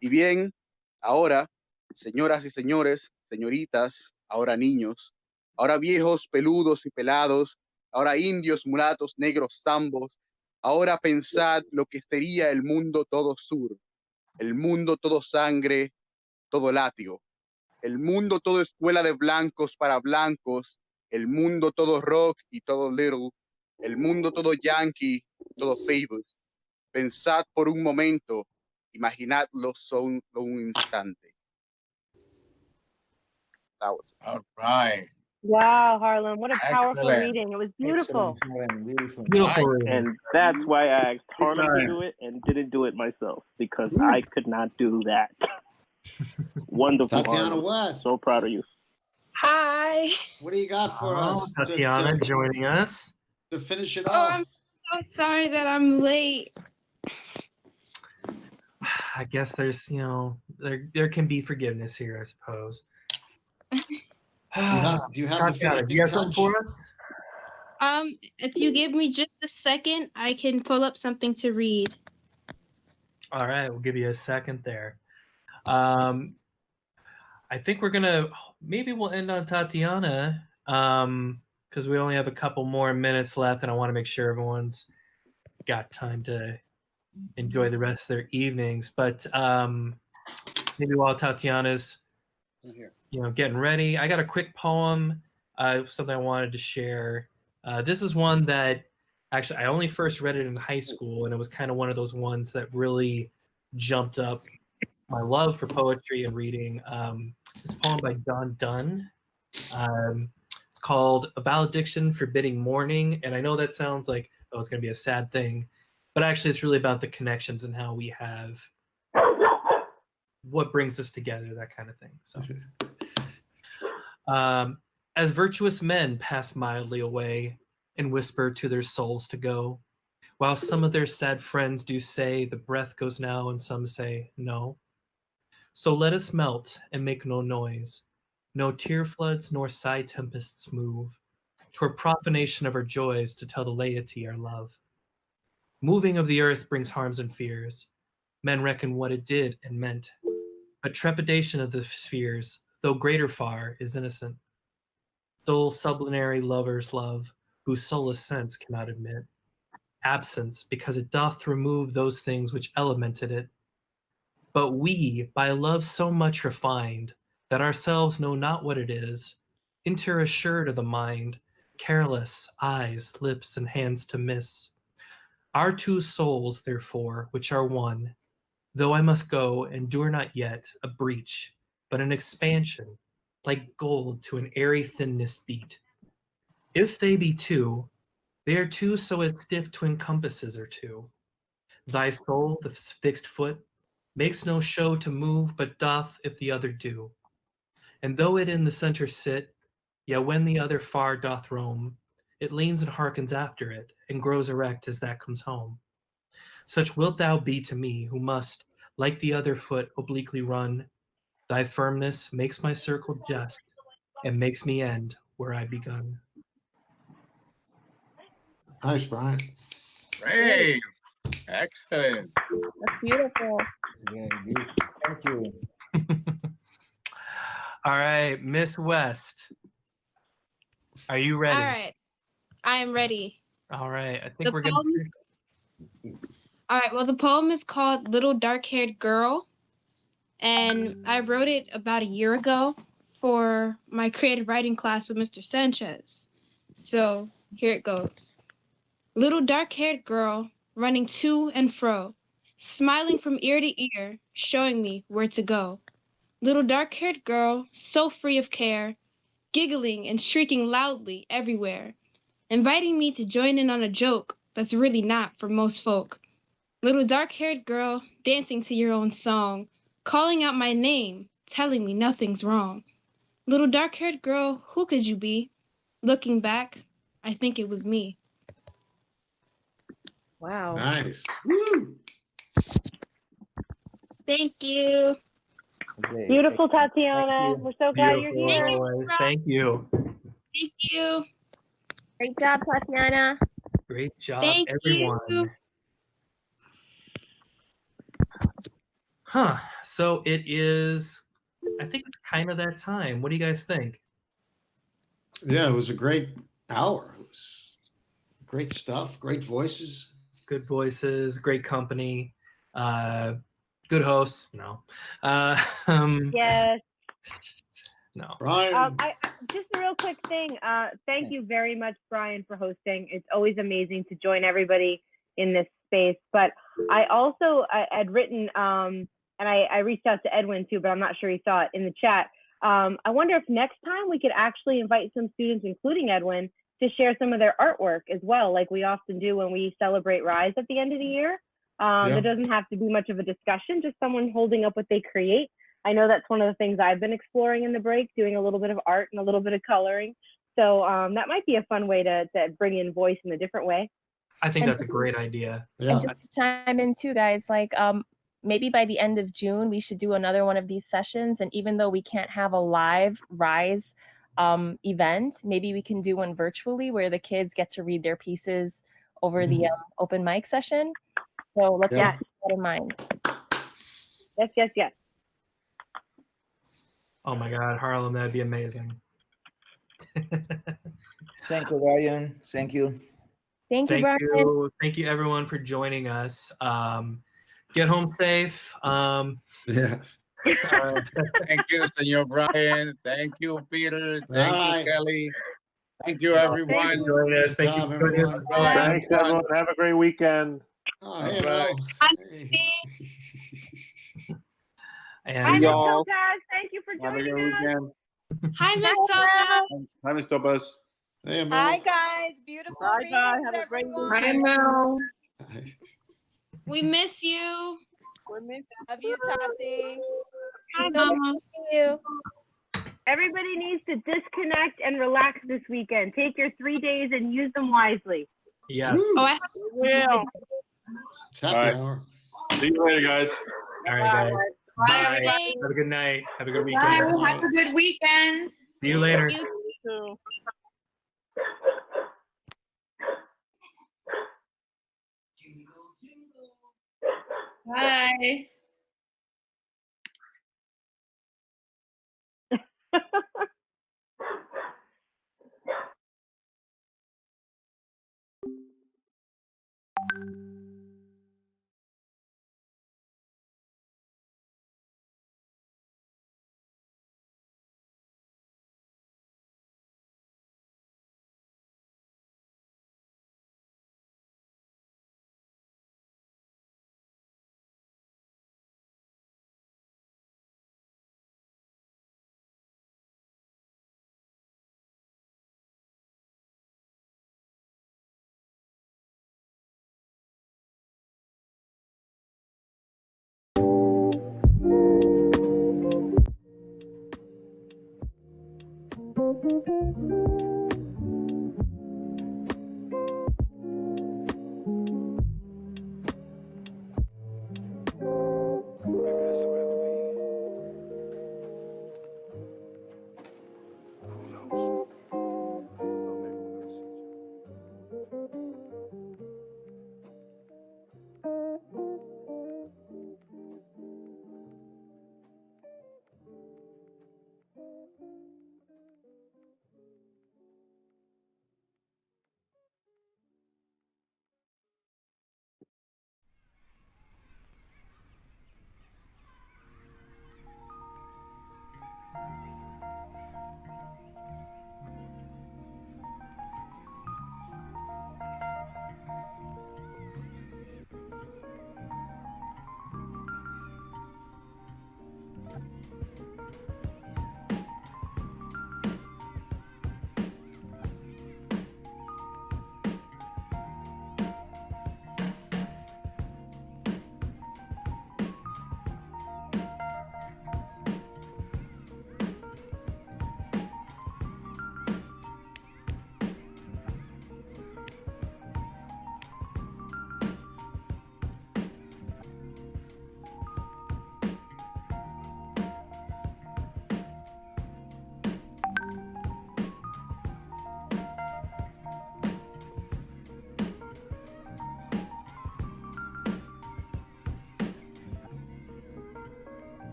Y bien, ahora, señoras y señores, señoritas, ahora niños, ahora viejos, peludos y pelados, ahora indios, mulatos, negros, zambos, ahora pensad lo que sería el mundo todo sur, el mundo todo sangre, todo látigo, el mundo todo escuela de blancos para blancos, el mundo todo rock y todo little, el mundo todo yankee, todo Favors. Pensad por un momento, imaginadlo solo un instante. That was it. All right. Wow, Harlem, what a powerful Excellent. reading. It was beautiful. Beautiful. Beautiful. And that's why I asked Harlem to do it and didn't do it myself because I could not do that. Wonderful. Tatiana Harlem. West. So proud of you. Hi. What do you got for Oh, us? Tatiana joining us. To finish it Oh, off. I'm so sorry that I'm late. I guess there's, there can be forgiveness here, I suppose. Do you have the Tatiana, do you finishing have something touch? for us? If you give me just a second, I can pull up something to read. All right, we'll give you a second there. I think maybe we'll end on Tatiana because we only have a couple more minutes left and I want to make sure everyone's got time to enjoy the rest of their evenings. But maybe while Tatiana's getting ready, I got a quick poem, something I wanted to share. This is one that actually I only first read it in high school, and it was kind of one of those ones that really jumped up my love for poetry and reading. This poem by John Donne. It's called A Valediction Forbidding Mourning, and I know that sounds like, oh, it's going to be a sad thing, but actually it's really about the connections and how we have what brings us together, that kind of thing. So, as virtuous men pass mildly away and whisper to their souls to go, while some of their sad friends do say the breath goes now and some say no. So let us melt and make no noise, no tear floods nor sigh tempests move, toward profanation of our joys to tell the laity our love. Moving of the earth brings harms and fears. Men reckon what it did and meant, but trepidation of the spheres, though greater far, is innocent. Dull sublunary lovers love, whose soulless sense cannot admit absence, because it doth remove those things which elemented it. But we, by love so much refined, that ourselves know not what it is, enter assured of the mind, careless, eyes, lips, and hands to miss. Our two souls, therefore, which are one, though I must go, endure not yet a breach, but an expansion, like gold to an airy thinness beat. If they be two, they are two so as stiff twin compasses are two. Thy soul, the fixed foot, makes no show to move, but doth if the other do. And though it in the center sit, Yet when the other far doth roam, it leans and hearkens after it, and grows erect as that comes home. Such wilt thou be to me, who must, like the other foot, obliquely run. Thy firmness makes my circle just, and makes me end where I begun. Nice, Brian. Hey, excellent. That's beautiful. Yeah, good. Thank you. All right, Miss West, are you ready? All right, I am ready. All right, I think The we're gonna. All right, well, the poem is called Little Dark-Haired Girl, and I wrote it about a year ago for my creative writing class with Mr. Sanchez. So here it goes. Little dark-haired girl running to and fro, smiling from ear to ear, showing me where to go. Little dark-haired girl, so free of care, giggling and shrieking loudly everywhere, inviting me to join in on a joke that's really not for most folk. Little dark-haired girl, dancing to your own song, calling out my name, telling me nothing's wrong. Little dark-haired girl, who could you be? Looking back, I think it was me. Wow. Nice. Woo! Thank you. Okay. Beautiful, Tatiana. you. We're so glad you're Beautiful, here. always. Thank you. Thank you. Great job, Tatiana. Great job, Thank everyone. you. Huh. So it is, I think it's kind of that time. What do you guys think? Yeah, it was a great hour. It was great stuff, great voices. Good voices, great company, good hosts. No. Yes. No. Brian. Just a real quick thing. Thank you very much, Brian, for hosting. It's always amazing to join everybody in this space. But I also had written, and I reached out to Edwin too, but I'm not sure he saw it in the chat. I wonder if next time we could actually invite some students, including Edwin, to share some of their artwork as well, like we often do when we celebrate Rise at the end of the year. There doesn't have to be much of a discussion, just someone holding up what they create. I know that's one of the things I've been exploring in the break, doing a little bit of art and a little bit of coloring. So that might be a fun way to bring in voice in a different way. I think And that's a great idea. And just to chime in too, guys, like maybe by the end of June, we should do another one of these sessions. And even though we can't have a live Rise event, maybe we can do one virtually where the kids get to read their pieces over the open mic session. So let's keep that in mind. Yes, yes, yes. Oh my God, Harlem, that'd be amazing. Thank you, Ryan. Thank you. Thank you, Brian. Thank you, everyone, for joining us. Get home safe. Yeah. Thank you, Senor Brian. Thank you, Peter. Thank Bye. you, Kelly. Thank you, everyone. Join us. Thank you for joining us. Thanks, everyone. Have a great weekend. Oh, All hey, right. And Hi, Miss y'all. Topaz. Thank you for Have a joining good us. weekend. Hi, Miss Topaz. Hi, Miss Topaz. Hey, Mel. Hi guys, beautiful Bye, guys. readings, Have a great everyone. weekend. Mel. We miss you. Love you, Tati. Hi, Mama. Thank you. Everybody needs to disconnect and relax this weekend. Take your 3 days and use them wisely. Yes. Oh, I have Yeah. It's happy All right. hour. See you later, guys. All right, guys. Bye, Bye. everybody. Have a good night. Have a good Bye. weekend. Have a good weekend. See you later. So. Bye. you.